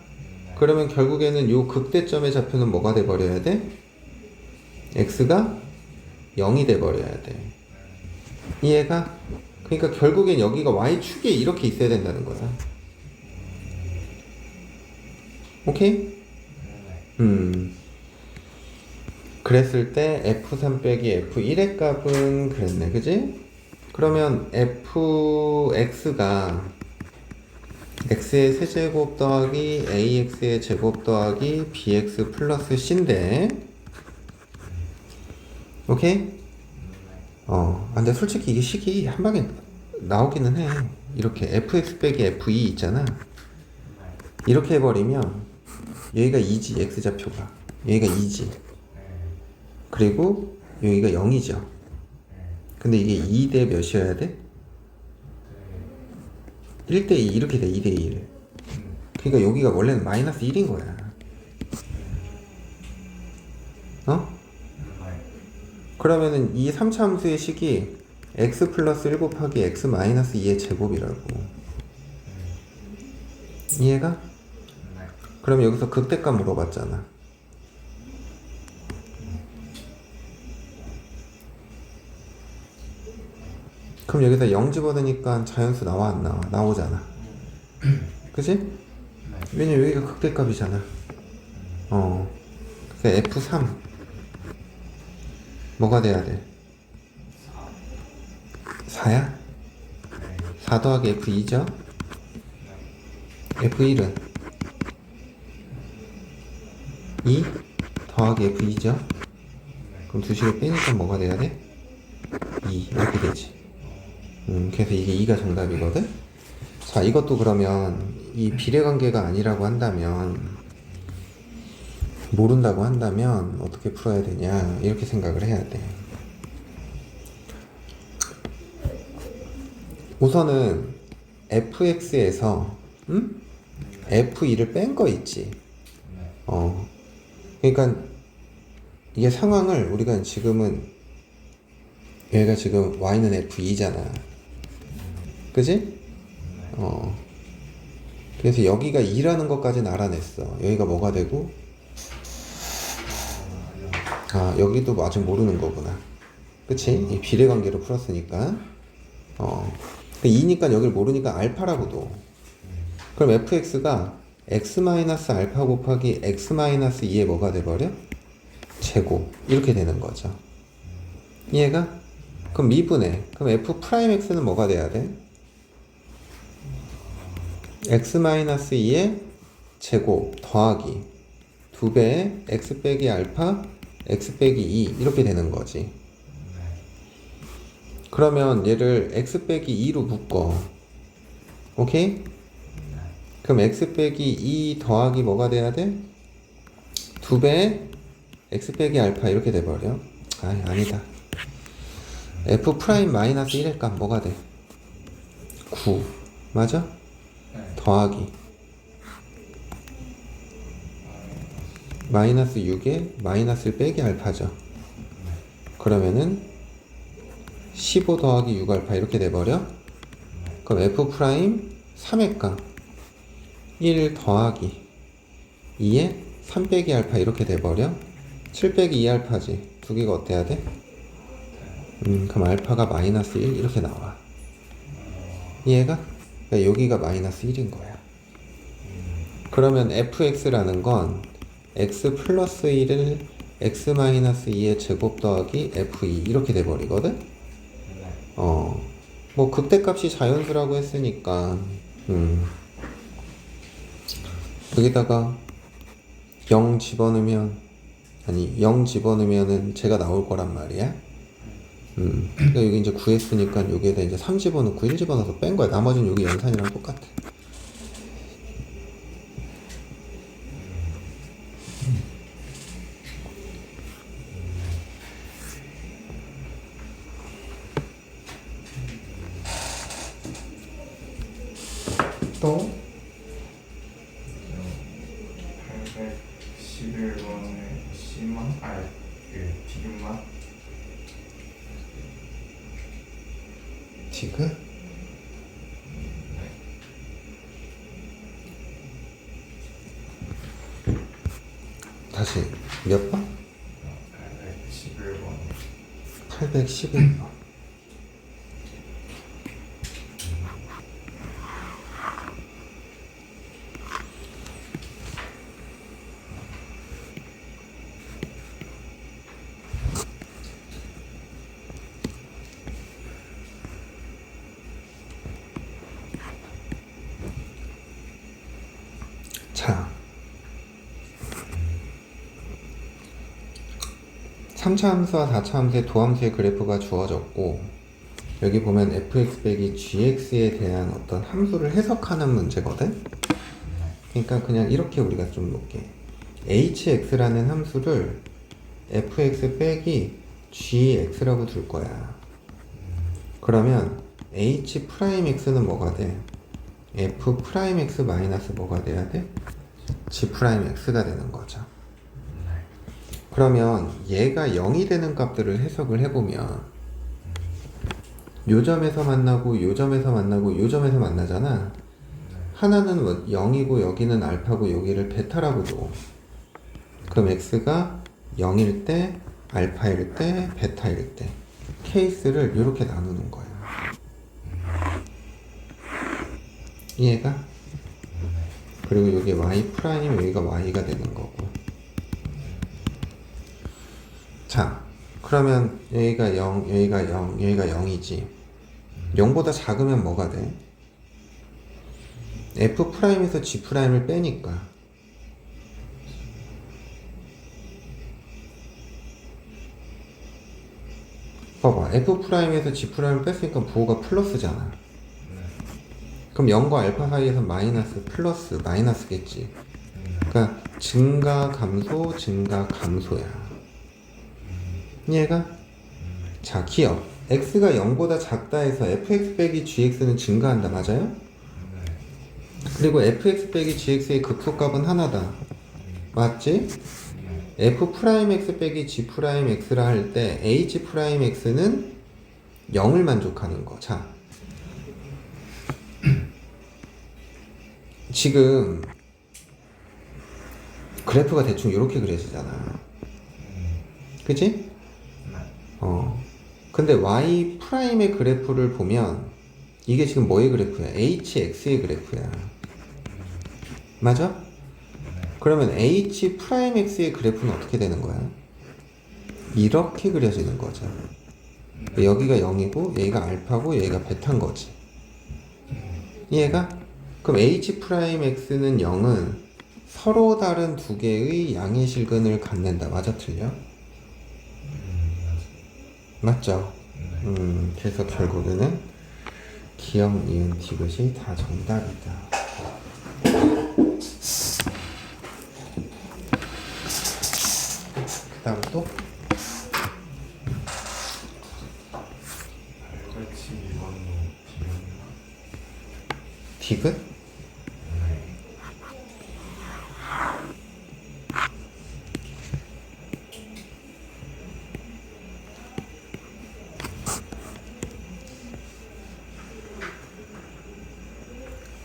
B: 그러면 결국에는 요 극대점의 좌표는 뭐가 돼버려야 돼? x가 0이 돼버려야 돼. 이해가? 그러니까 결국엔 여기가 y축에 이렇게 있어야 된다는 거야. 오케이? 그랬을 때 f3 빼기 f1의 값은 그랬네, 그지? 그러면 fx가 x의 세제곱 더하기 ax의 제곱 더하기 bx 플러스 c인데, 오케이? 근데 솔직히 이게 식이 한 방에 나오기는 해. 이렇게 fx 빼기 f2 있잖아. 이렇게 해버리면 여기가 2지, x좌표가. 여기가 2지. 그리고 여기가 0이죠. 근데 이게 2대 몇이어야 돼? 1대2 이렇게 돼. 2대1. 그러니까 여기가 원래는 마이너스 1인 거야. 그러면은 이 3차 함수의 식이 x 플러스 1 곱하기 x 마이너스 2의 제곱이라고. 이해가? 그럼 여기서 극대값 물어봤잖아. 그럼 여기다 0 집어넣으니까 자연수 나와 안 나와? 나오잖아. 그치? 왜냐면 여기가 극대값이잖아. 그래서 F3 뭐가 돼야 돼? 4야? 4 더하기 F2죠? F1은 2 더하기 F2죠? 그럼 두 식을 빼니까 뭐가 돼야 돼? 2 이렇게 되지. 그래서 이게 2가 정답이거든? 자, 이것도 그러면 이 비례관계가 아니라고 한다면, 모른다고 한다면 어떻게 풀어야 되냐, 이렇게 생각을 해야 돼. 우선은 fx에서 f2를 뺀 거 있지. 그러니까 이게 상황을 우리가 지금은, 얘가 지금 y는 f2잖아. 그지? 그래서 여기가 2라는 것까지는 알아냈어. 여기가 뭐가 되고, 여기도 아직 모르는 거구나. 그치? 이 비례관계로 풀었으니까. 2니까 여기를 모르니까 알파라고 둬. 그럼 fx가 x-알파 곱하기 x-2의 뭐가 돼버려? 제곱. 이렇게 되는 거죠. 이해가? 그럼 미분해. 그럼 f'x는 뭐가 돼야 돼? x-2의 제곱 더하기 2배의 x 빼기 알파 x 빼기 2 이렇게 되는 거지. 그러면 얘를 x 빼기 2로 묶어. 오케이? 그럼 x 빼기 2 더하기 뭐가 돼야 돼? 2배의 x 빼기 알파 이렇게 돼버려. 아니다. f 프라임 마이너스 1의 값 뭐가 돼? 9 맞아? 더하기 마이너스 6에 마이너스 1 빼기 알파죠. 그러면은 15 더하기 6 알파 이렇게 돼버려. 그럼 f 프라임 3의 값 1 더하기 2에 3 빼기 알파 이렇게 돼버려. 7 빼기 2 알파지. 두 개가 어때야 돼? 그럼 알파가 마이너스 1 이렇게 나와. 이해가? 그러니까 여기가 마이너스 1인 거야. 그러면 fx라는 건 x 플러스 1을 x 마이너스 2의 제곱 더하기 f2 이렇게 돼버리거든? 뭐 극대값이 자연수라고 했으니까 여기다가 0 집어넣으면, 아니 0 집어넣으면은 제가 나올 거란 말이야. 그러니까 여기 이제 구했으니까 여기에다 이제 3 집어넣고 1 집어넣어서 뺀 거야. 나머지는 여기 연산이랑 똑같아. 또
C: 811번에 C만? 그 디귿만?
B: 디귿? 다시 몇 번?
C: 811번
B: 811번. 자, 3차 함수와 4차 함수의 도함수의 그래프가 주어졌고, 여기 보면 fx 빼기 gx에 대한 어떤 함수를 해석하는 문제거든? 그러니까 그냥 이렇게 우리가 좀 놓게. hx라는 함수를 fx 빼기 gx라고 둘 거야. 그러면 h'x는 뭐가 돼? f'x 마이너스 뭐가 돼야 돼? g'x가 되는 거죠. 그러면 얘가 0이 되는 값들을 해석을 해보면 요 점에서 만나고 요 점에서 만나고 요 점에서 만나잖아. 하나는 0이고 여기는 알파고 여기를 베타라고 줘. 그럼 x가 0일 때, 알파일 때, 베타일 때 케이스를 이렇게 나누는 거야. 이해가? 그리고 여기 y 프라임이면 여기가 y가 되는 거고. 자, 그러면 여기가 0, 여기가 0, 여기가 0이지. 0보다 작으면 뭐가 돼? f 프라임에서 g 프라임을 빼니까 봐봐, f 프라임에서 g 프라임을 뺐으니까 부호가 플러스잖아. 그럼 0과 알파 사이에서 마이너스, 플러스, 마이너스겠지. 그러니까 증가 감소, 증가 감소야. 이해가? 자, 기억. x가 0보다 작다 해서 fx 빼기 gx는 증가한다. 맞아요? 그리고 fx 빼기 gx의 극소값은 하나다. 맞지? f'x 빼기 g'x라 할 때 h'x는 0을 만족하는 거. 자, 지금 그래프가 대충 이렇게 그려지잖아. 그치? 근데 y 프라임의 그래프를 보면 이게 지금 뭐의 그래프야? hx의 그래프야. 맞아? 그러면 h 프라임 x의 그래프는 어떻게 되는 거야? 이렇게 그려지는 거죠. 여기가 0이고 여기가 알파고 여기가 베타인 거지. 이해가? 그럼 h 프라임 x는 0은 서로 다른 두 개의 양의 실근을 갖는다. 맞아, 틀려? 맞죠? 그래서 결국에는 기억, 니은, 디귿이 다 정답이다. 그 다음 또?
C: 812번도
B: 디귿?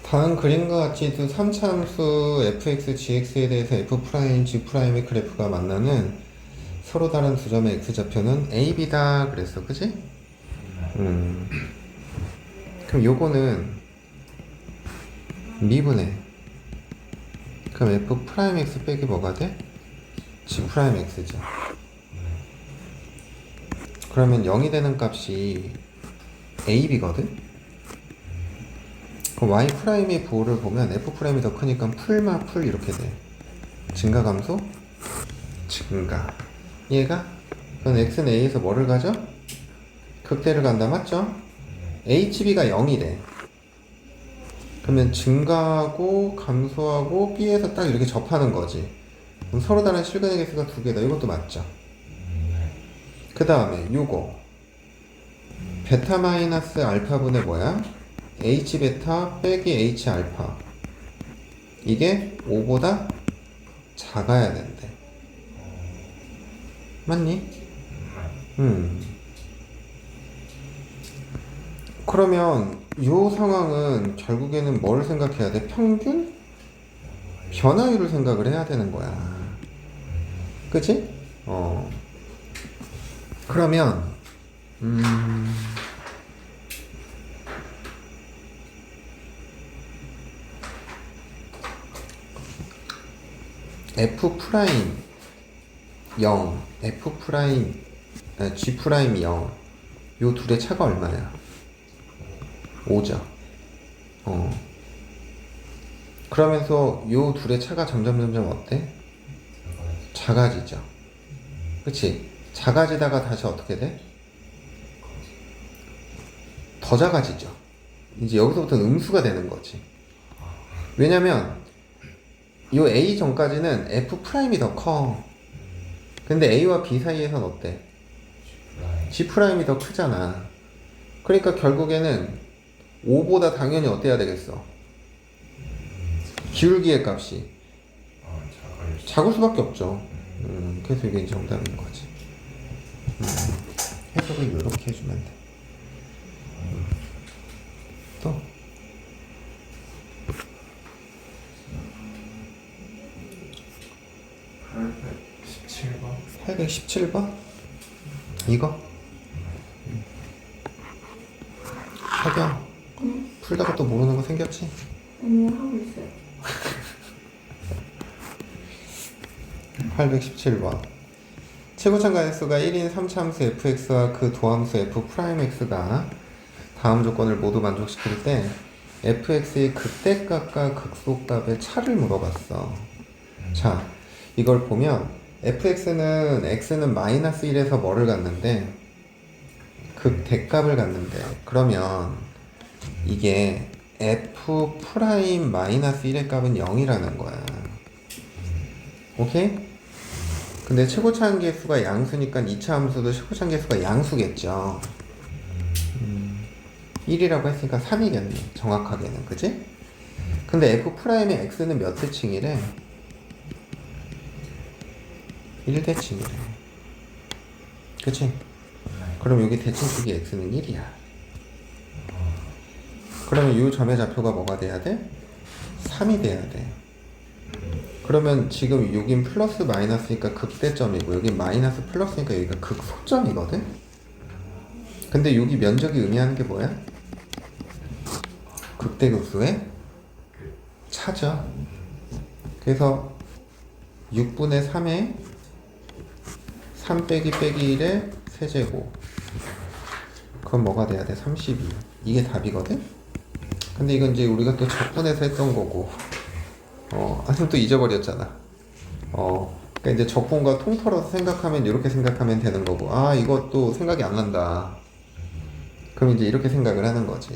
B: 다음 그림과 같이 두 3차 함수 fx, gx에 대해서 f', g'의 그래프가 만나는 서로 다른 두 점의 x좌표는 a, b다 그랬어. 그치? 그럼 요거는 미분해. 그럼 f'(x) 빼기 뭐가 돼? g'x죠. 그러면 0이 되는 값이 a, b거든? 그럼 y'의 부호를 보면 f'이 더 크니까 풀마 풀 이렇게 돼. 증가 감소? 증가. 얘가? 그럼 x는 a에서 뭐를 가져? 극대를 간다 맞죠? HB가 0이래. 그러면 증가하고 감소하고 B에서 딱 이렇게 접하는 거지. 그럼 서로 다른 실근의 개수가 2개다. 이것도 맞죠? 그 다음에 요거 베타 마이너스 알파분의 뭐야? H 베타 빼기 H 알파. 이게 5보다 작아야 된대. 맞니? 그러면 요 상황은 결국에는 뭘 생각해야 돼? 평균? 변화율을 생각을 해야 되는 거야. 그치? 그러면 F 프라임 0, F 프라임 G 프라임 0. 요 둘의 차가 얼마야? 5죠. 그러면서 요 둘의 차가 점점 어때? 작아지죠. 그치? 작아지다가 다시 어떻게 돼? 더 작아지죠. 이제 여기서부터는 음수가 되는 거지. 왜냐면 요 A 전까지는 F 프라임이 더 커. 근데 A와 B 사이에선 어때? G 프라임이 더 크잖아. 그러니까 결국에는 5보다 당연히 어때야 되겠어? 기울기의 값이 작을 수밖에 없죠. 그래서 이게 정답인 거지. 해석을 이렇게 해주면 돼. 또
C: 817번
B: 817번? 이거? 하경 풀다가 또 모르는 거 생겼지?
A: 아니요, 하고 있어요.
B: 817번 최고참가함수가 1인 3차함수 fx와 그 도함수 f'x가 다음 조건을 모두 만족시킬 때 fx의 극대값과 극소값의 차를 물어봤어. 자, 이걸 보면 fx는 x는 마이너스 1에서 뭐를 갖는데 극대값을 갖는데 그러면 이게 f 프라임 마이너스 1의 값은 0이라는 거야. 오케이? 근데 최고차함계수가 양수니까 2차 함수도 최고차함계수가 양수겠죠. 1이라고 했으니까 3이겠네. 정확하게는. 그치? 근데 f 프라임의 x는 몇 대칭이래? 1대칭이래. 그치? 그럼 여기 대칭축이 x는 1이야. 그러면 이 점의 좌표가 뭐가 돼야 돼? 3이 돼야 돼. 그러면 지금 여긴 플러스 마이너스니까 극대점이고 여긴 마이너스 플러스니까 여기가 극소점이거든? 근데 여기 면적이 의미하는 게 뭐야? 극대극소의 차죠. 그래서 6분의 3에 3 빼기 1의 세제곱. 그건 뭐가 돼야 돼? 32. 이게 답이거든? 근데 이건 이제 우리가 또 적분해서 했던 거고 아직 또 잊어버렸잖아. 그러니까 이제 적분과 통틀어서 생각하면 이렇게 생각하면 되는 거고, 아 이것도 생각이 안 난다. 그럼 이제 이렇게 생각을 하는 거지.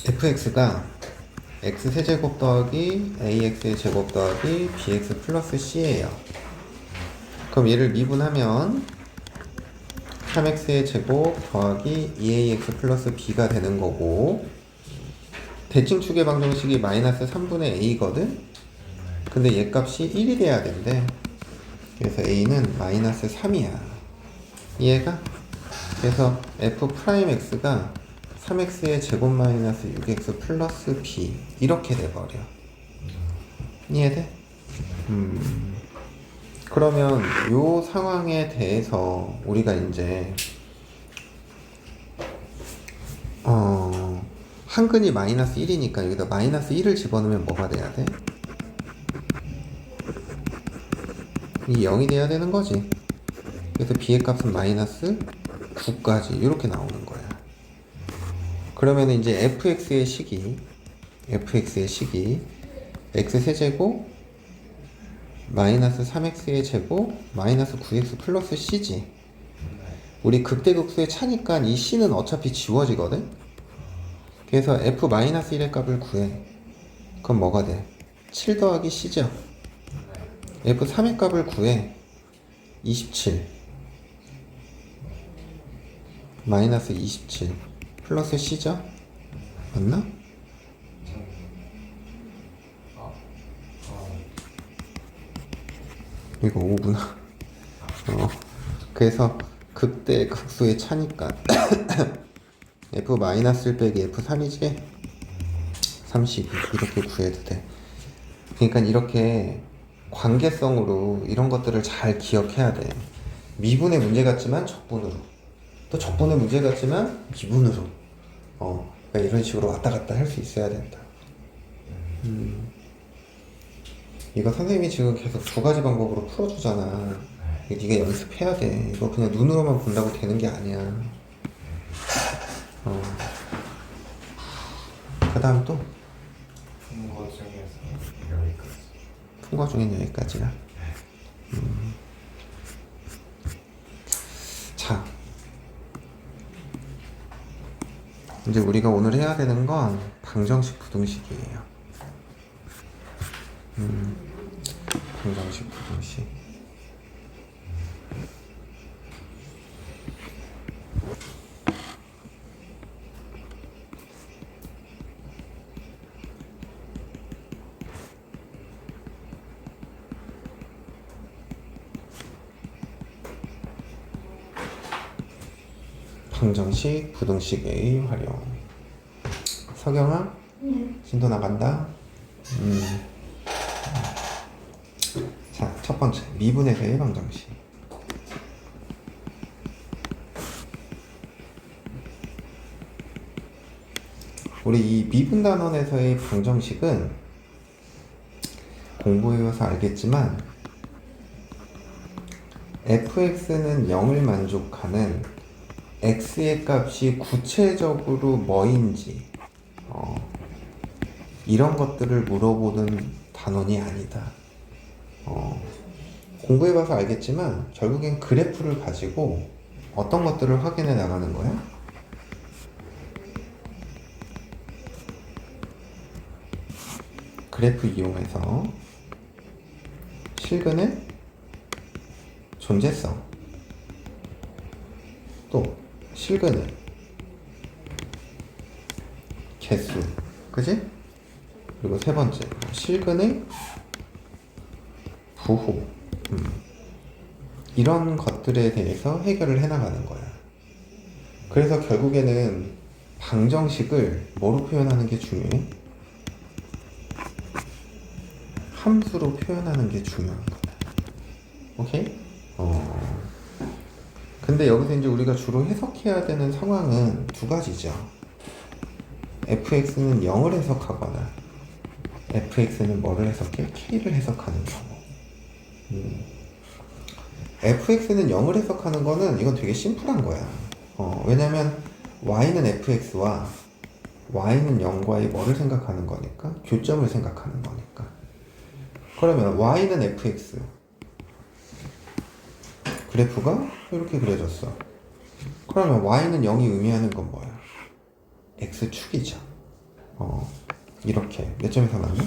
B: fx가 x 세제곱 더하기 ax의 제곱 더하기 bx 플러스 c예요. 그럼 얘를 미분하면 3x의 제곱 더하기 2ax 플러스 b가 되는 거고, 대칭축의 방정식이 마이너스 3분의 a거든? 근데 얘 값이 1이 돼야 된대. 그래서 a는 마이너스 3이야. 이해가? 그래서 f 프라임 x가 3x의 제곱 마이너스 6x 플러스 b 이렇게 돼버려. 이해돼? 그러면 요 상황에 대해서 우리가 이제 한근이 마이너스 1이니까 여기다 마이너스 1을 집어넣으면 뭐가 돼야 돼? 이 0이 돼야 되는 거지. 그래서 b의 값은 마이너스 9까지 이렇게 나오는 거야. 그러면 이제 fx의 식이 x 세제곱 마이너스 3x의 제곱 마이너스 9x 플러스 c지. 우리 극대극소의 차니까 이 C는 어차피 지워지거든? 그래서 F-1의 값을 구해. 그럼 뭐가 돼? 7 더하기 C죠? F3의 값을 구해. 27 마이너스 27 플러스 C죠? 맞나? 이거 5구나. 그래서 극대 극소의 차니까 F-1 빼기 F3이지? 32 이렇게 구해도 돼. 그러니까 이렇게 관계성으로 이런 것들을 잘 기억해야 돼. 미분의 문제 같지만 적분으로, 또 적분의 문제 같지만 미분으로. 그러니까 이런 식으로 왔다 갔다 할 수 있어야 된다. 이거 선생님이 지금 계속 두 가지 방법으로 풀어주잖아. 이거 네가 연습해야 돼. 이거 그냥 눈으로만 본다고 되는 게 아니야. 그 다음 또?
C: fun거 중에서 여기까지.
B: 푼 거 중엔 여기까지야. 자, 이제 우리가 오늘 해야 되는 건 방정식 부등식이에요. 방정식 부등식. 방정식 부등식의 활용. 석영아?
A: 네.
B: 진도 나간다. 자, 첫 번째 미분에서의 방정식. 우리 이 미분 단원에서의 방정식은 공부해서 알겠지만 fx는 0을 만족하는 x의 값이 구체적으로 뭐인지 이런 것들을 물어보는 단원이 아니다. 공부해봐서 알겠지만 결국엔 그래프를 가지고 어떤 것들을 확인해 나가는 거야? 그래프 이용해서 실근의 존재성, 또 실근의 개수, 그지? 그리고 세 번째 실근의 부호, 이런 것들에 대해서 해결을 해나가는 거야. 그래서 결국에는 방정식을 뭐로 표현하는 게 중요해? 함수로 표현하는 게 중요한 거야. 오케이? 근데 여기서 이제 우리가 주로 해석해야 되는 상황은 두 가지죠. fx는 0을 해석하거나 fx는 뭐를 해석해? k를 해석하는 경우. fx는 0을 해석하는 거는 이건 되게 심플한 거야. 왜냐면 y는 fx와 y는 0과의 뭐를 생각하는 거니까? 교점을 생각하는 거니까. 그러면 y는 fx, 그래프가 이렇게 그려졌어. 그러면 y는 0이 의미하는 건 뭐야? x축이죠. 이렇게 몇 점에서 맞나?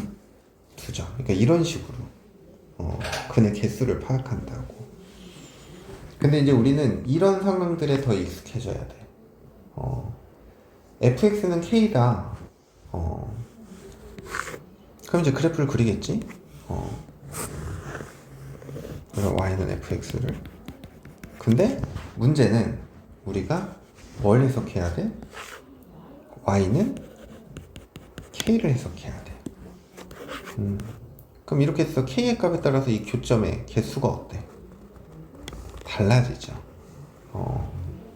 B: 2점. 그러니까 이런 식으로 근의 개수를 파악한다고. 근데 이제 우리는 이런 상황들에 더 익숙해져야 돼. fx는 k다. 그럼 이제 그래프를 그리겠지? 그래서 y는 fx를. 근데 문제는 우리가 뭘 해석해야 돼? y는 k를 해석해야 돼. 그럼 이렇게 해서 k의 값에 따라서 이 교점의 개수가 어때? 달라지죠.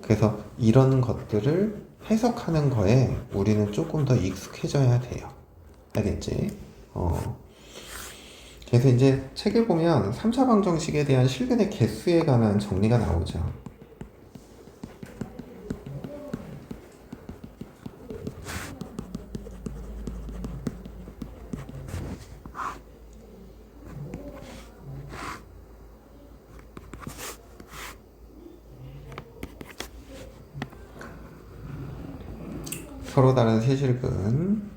B: 그래서 이런 것들을 해석하는 거에 우리는 조금 더 익숙해져야 돼요. 알겠지? 그래서 이제 책을 보면 3차 방정식에 대한 실근의 개수에 관한 정리가 나오죠. 서로 다른 세실근,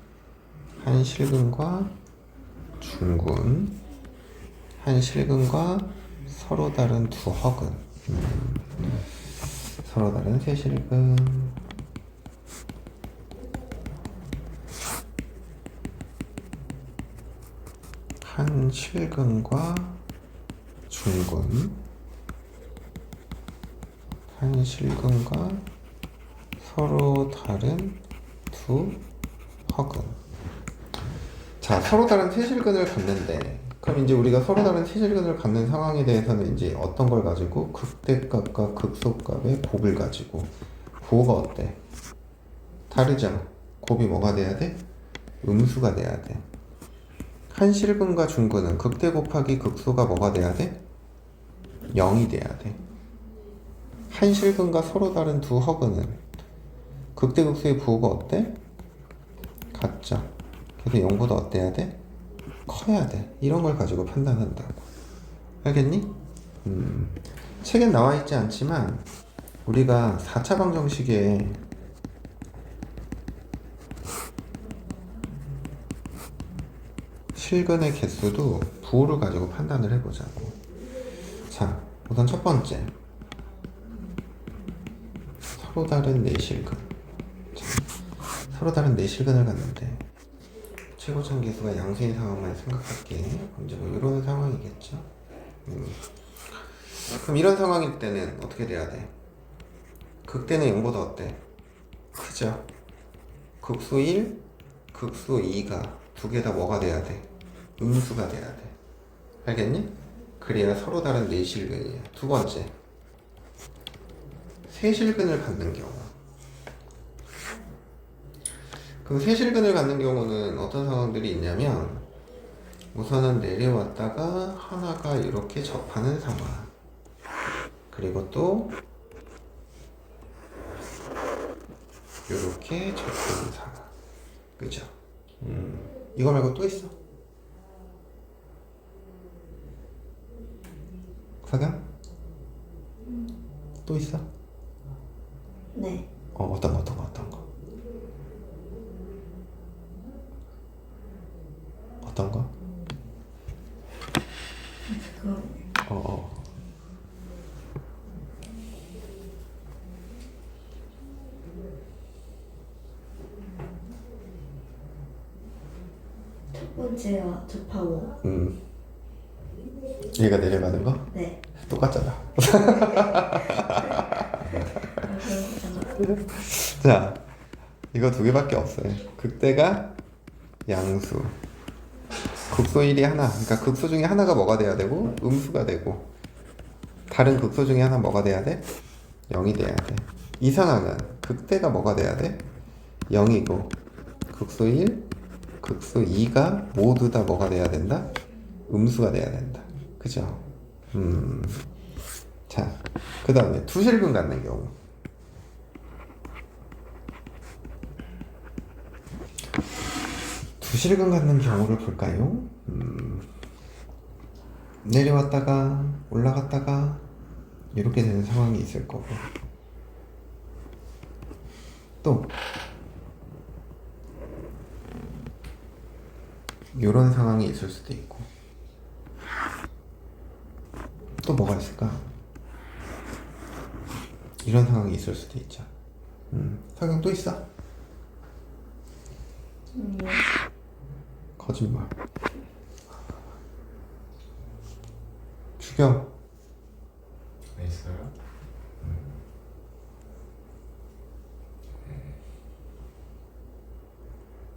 B: 한 실근과 중근, 한 실근과 서로 다른 두 허근. 서로 다른 세실근, 한 실근과 중근, 한 실근과 서로 다른 두 허근. 자, 서로 다른 세실근을 갖는데, 그럼 이제 우리가 서로 다른 세실근을 갖는 상황에 대해서는 이제 어떤 걸 가지고 극대값과 극소값의 곱을 가지고, 부호가 어때? 다르죠? 곱이 뭐가 돼야 돼? 음수가 돼야 돼. 한 실근과 중근은 극대 곱하기 극소가 뭐가 돼야 돼? 0이 돼야 돼. 한 실근과 서로 다른 두 허근은 극대 극소의 부호가 어때? 같죠. 그래서 0보다 어때야 돼? 커야 돼. 이런 걸 가지고 판단한다고. 알겠니? 책엔 나와 있지 않지만 우리가 4차 방정식에 실근의 개수도 부호를 가지고 판단을 해보자고. 자, 우선 첫 번째, 서로 다른 내실근. 서로 다른 내실근을 갖는데 최고점 계수가 양수인 상황만 생각할게. 이제 뭐 이런 상황이겠죠. 그럼 이런 상황일 때는 어떻게 돼야 돼? 극대는 0보다 어때? 크죠? 극소 1, 극소 2가 두 개 다 뭐가 돼야 돼? 음수가 돼야 돼. 알겠니? 그래야 서로 다른 내실근이야. 두 번째, 세실근을 갖는 경우. 그 세실근을 갖는 경우는 어떤 상황들이 있냐면, 우선은 내려왔다가 하나가 이렇게 접하는 상황, 그리고 또 이렇게 접하는 상황. 그죠? 이거 말고 또 있어? 석양? 또 있어?
A: 네.
B: 어떤 거? 어떤 거?
A: 그거 첫 번째와 접하고.
B: 얘가 내려가는 거?
A: 네.
B: 똑같잖아.
A: 그럼
B: 자, 이거 두 개밖에 없어요. 극대가 양수, 극소 1이 하나. 그러니까 극소 중에 하나가 뭐가 돼야 되고 음수가 되고, 다른 극소 중에 하나 뭐가 돼야 돼? 0이 돼야 돼. 이 상황은 극대가 뭐가 돼야 돼? 0이고 극소 1, 극소 2가 모두 다 뭐가 돼야 된다? 음수가 돼야 된다. 그죠? 자, 그 다음에 두실근 갖는 경우. 두실근 갖는 경우를 볼까요? 내려왔다가 올라갔다가 이렇게 되는 상황이 있을 거고, 또 이런 상황이 있을 수도 있고, 또 뭐가 있을까? 이런 상황이 있을 수도 있죠. 석영 또 있어? 거짓말. 죽여.
C: 있어요?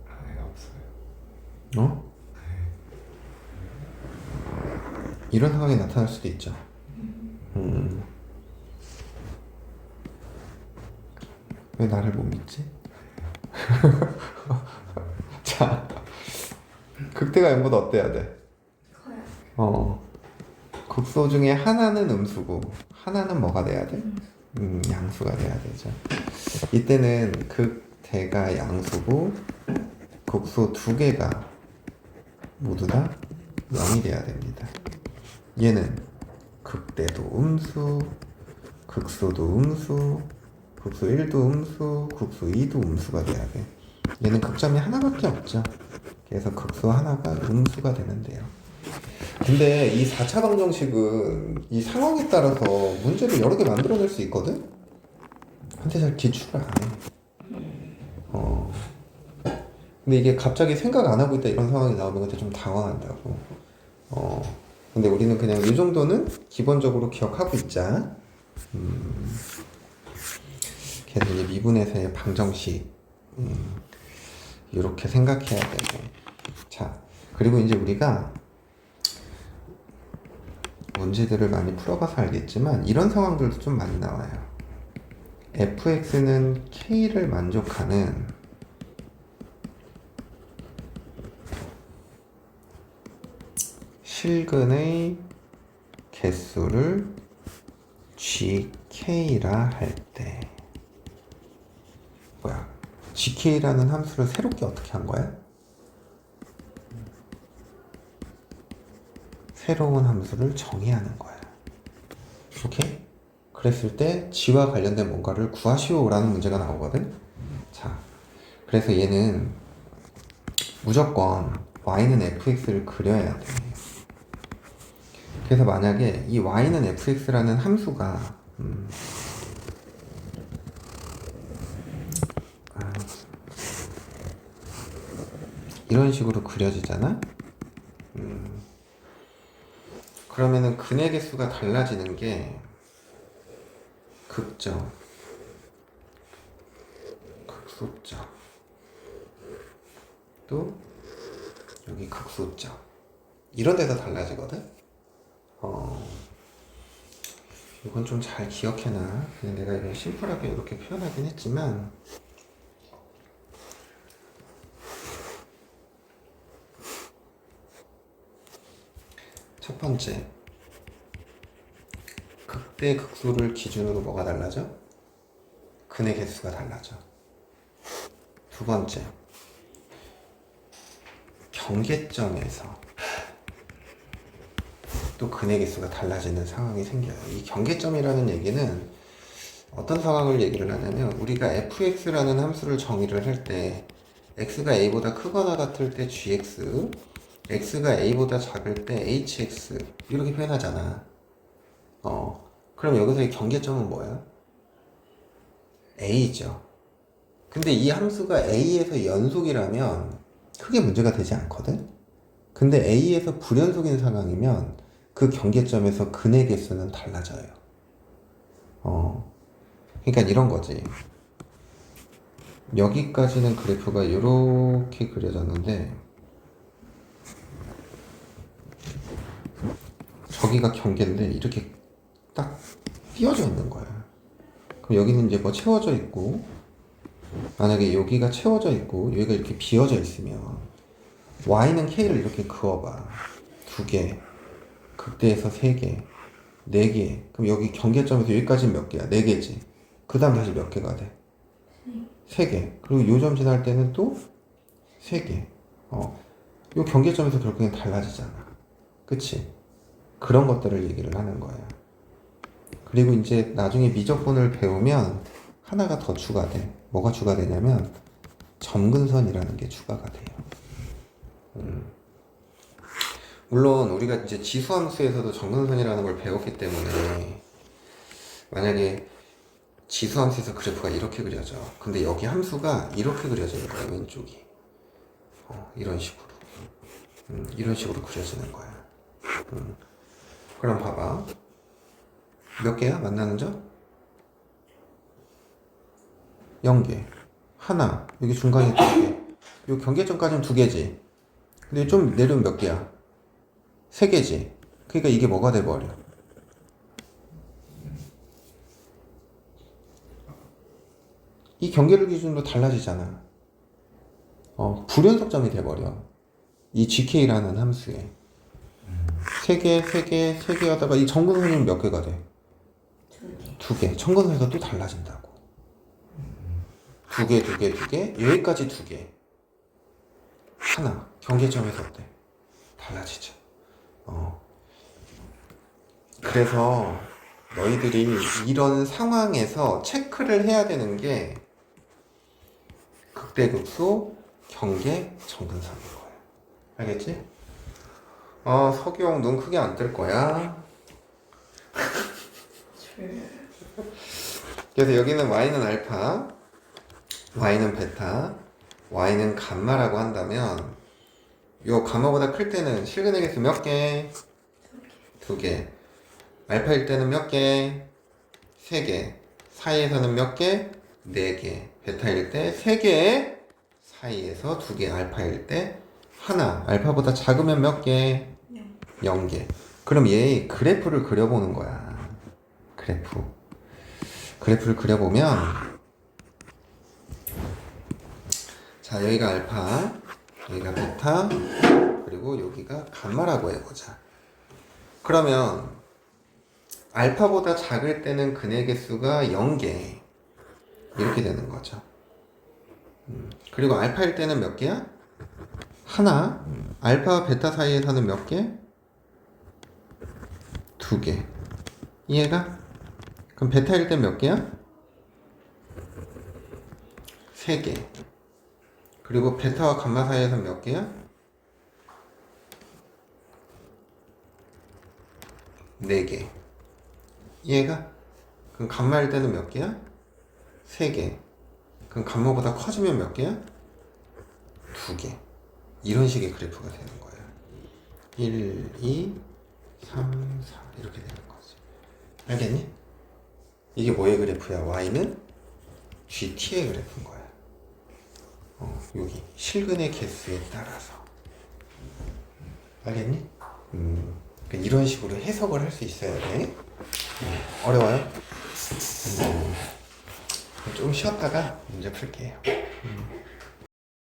C: 아예 없어요.
B: 어? 이런 상황이 나타날 수도 있죠. 왜 나를 못 믿지? 자, 극대가 0보다 어때야 돼?
A: 커요.
B: 극소 중에 하나는 음수고 하나는 뭐가 돼야 돼? 양수가 돼야 되죠. 이때는 극대가 양수고 극소 두 개가 모두 다 0이 돼야 됩니다. 얘는 극대도 음수, 극소도 음수, 국수 1도 음수, 국수 2도 음수가 돼야 돼. 얘는 극점이 하나밖에 없죠. 그래서 극수 하나가 음수가 되면 돼요. 근데 이 4차 방정식은 이 상황에 따라서 문제를 여러 개 만들어낼 수 있거든? 근데 잘 기출을 안 해. 근데 이게 갑자기 생각 안 하고 있다 이런 상황이 나오면 그때 좀 당황한다고. 근데 우리는 그냥 이 정도는 기본적으로 기억하고 있자. 걔는 이제 미분에서의 방정식. 이렇게 생각해야 되고. 자, 그리고 이제 우리가 문제들을 많이 풀어봐서 알겠지만 이런 상황들도 좀 많이 나와요. fx는 k를 만족하는 실근의 개수를 gk라 할 때 뭐야? gk라는 함수를 새롭게 어떻게 한 거야? 새로운 함수를 정의하는 거야. 오케이? 그랬을 때 g와 관련된 뭔가를 구하시오라는 문제가 나오거든. 자, 그래서 얘는 무조건 y는 fx를 그려야 돼. 그래서 만약에 이 y는 fx라는 함수가 이런 식으로 그려지잖아. 그러면은 근의 개수가 달라지는 게 극점, 극소점, 또 여기 극소점 이런 데서 달라지거든. 이건 좀 잘 기억해놔. 그냥 내가 이걸 심플하게 이렇게 표현하긴 했지만 첫 번째, 극대 극소를 기준으로 뭐가 달라져? 근의 개수가 달라져. 두 번째, 경계점에서 또 근의 개수가 달라지는 상황이 생겨요. 이 경계점이라는 얘기는 어떤 상황을 얘기를 하냐면 우리가 fx라는 함수를 정의를 할 때 x가 a보다 크거나 같을 때 gx, x가 a보다 작을 때 hx 이렇게 표현하잖아. 그럼 여기서의 경계점은 뭐야? a죠. 근데 이 함수가 a에서 연속이라면 크게 문제가 되지 않거든? 근데 a에서 불연속인 상황이면 그 경계점에서 근의 개수는 달라져요. 그러니까 이런 거지. 여기까지는 그래프가 이렇게 그려졌는데 저기가 경계인데 이렇게 딱 띄어져 있는 거야. 그럼 여기는 이제 뭐 채워져 있고 만약에 여기가 채워져 있고 여기가 이렇게 비어져 있으면 y는 k를 이렇게 그어봐. 2개, 극대에서 3개, 4개. 그럼 여기 경계점에서 여기까지는 몇 개야? 4개지. 그 다음 다시 몇 개가 돼? 3개. 그리고 요점 지날 때는 또 3개. 요 경계점에서 결국엔 달라지잖아. 그치? 그런 것들을 얘기를 하는 거야. 그리고 이제 나중에 미적분을 배우면 하나가 더 추가돼. 뭐가 추가되냐면 점근선이라는 게 추가가 돼요. 물론 우리가 이제 지수함수에서도 점근선이라는 걸 배웠기 때문에 만약에 지수함수에서 그래프가 이렇게 그려져. 근데 여기 함수가 이렇게 그려지는 거야, 왼쪽이. 이런 식으로. 이런 식으로 그려지는 거야. 그럼 봐봐. 몇 개야? 만나는 점? 0개. 하나. 여기 중간에 2개. 요 경계점까지는 2개지. 근데 좀 내려오면 몇 개야? 3개지. 그러니까 이게 뭐가 돼버려? 이 경계를 기준으로 달라지잖아. 불연속점이 돼버려. 이 gk라는 함수에. 3개, 3개, 3개 하다가 이 점근선이면 몇 개가 돼? 2개. 점근선에서 또 달라진다고. 2개, 2개, 2개. 여기까지 2개. 하나. 경계점에서 어때? 달라지죠. 그래서 너희들이 이런 상황에서 체크를 해야 되는 게 극대극소, 경계, 정근삼인 거야. 알겠지? 석유형 눈 크게 안 뜰 거야. 그래서 여기는 y는 알파, y는 베타, y는 감마라고 한다면 요 감마보다 클 때는 실근의 개수 몇 개? 2개. 알파일 때는 몇 개? 3개. 사이에서는 몇 개? 4개. 베타일 때 3개. 사이에서 2개. 알파일 때 하나. 알파보다 작으면 몇 개? 0개. 그럼 얘 그래프를 그려보는 거야. 그래프를 그려보면 자, 여기가 알파, 여기가 베타, 그리고 여기가 감마라고 해보자. 그러면 알파보다 작을 때는 근의 개수가 0개 이렇게 되는 거죠. 그리고 알파일 때는 몇 개야? 하나. 알파와 베타 사이에서는 몇 개? 2개. 이해가? 그럼 베타일 때 몇 개야? 3개. 그리고 베타와 감마 사이에서 몇 개야? 4개. 이해가? 그럼 감마일 때는 몇 개야? 3개. 그럼 감마보다 커지면 몇 개야? 2개. 이런 식의 그래프가 되는 거예요. 1, 2, 3, 4 이렇게 되는 거지. 알겠니? 이게 뭐의 그래프야? Y는 GT의 그래프인 거야. 여기 실근의 개수에 따라서. 알겠니? 그러니까 이런 식으로 해석을 할 수 있어야 돼. 어려워요? 좀 쉬었다가 문제 풀게요.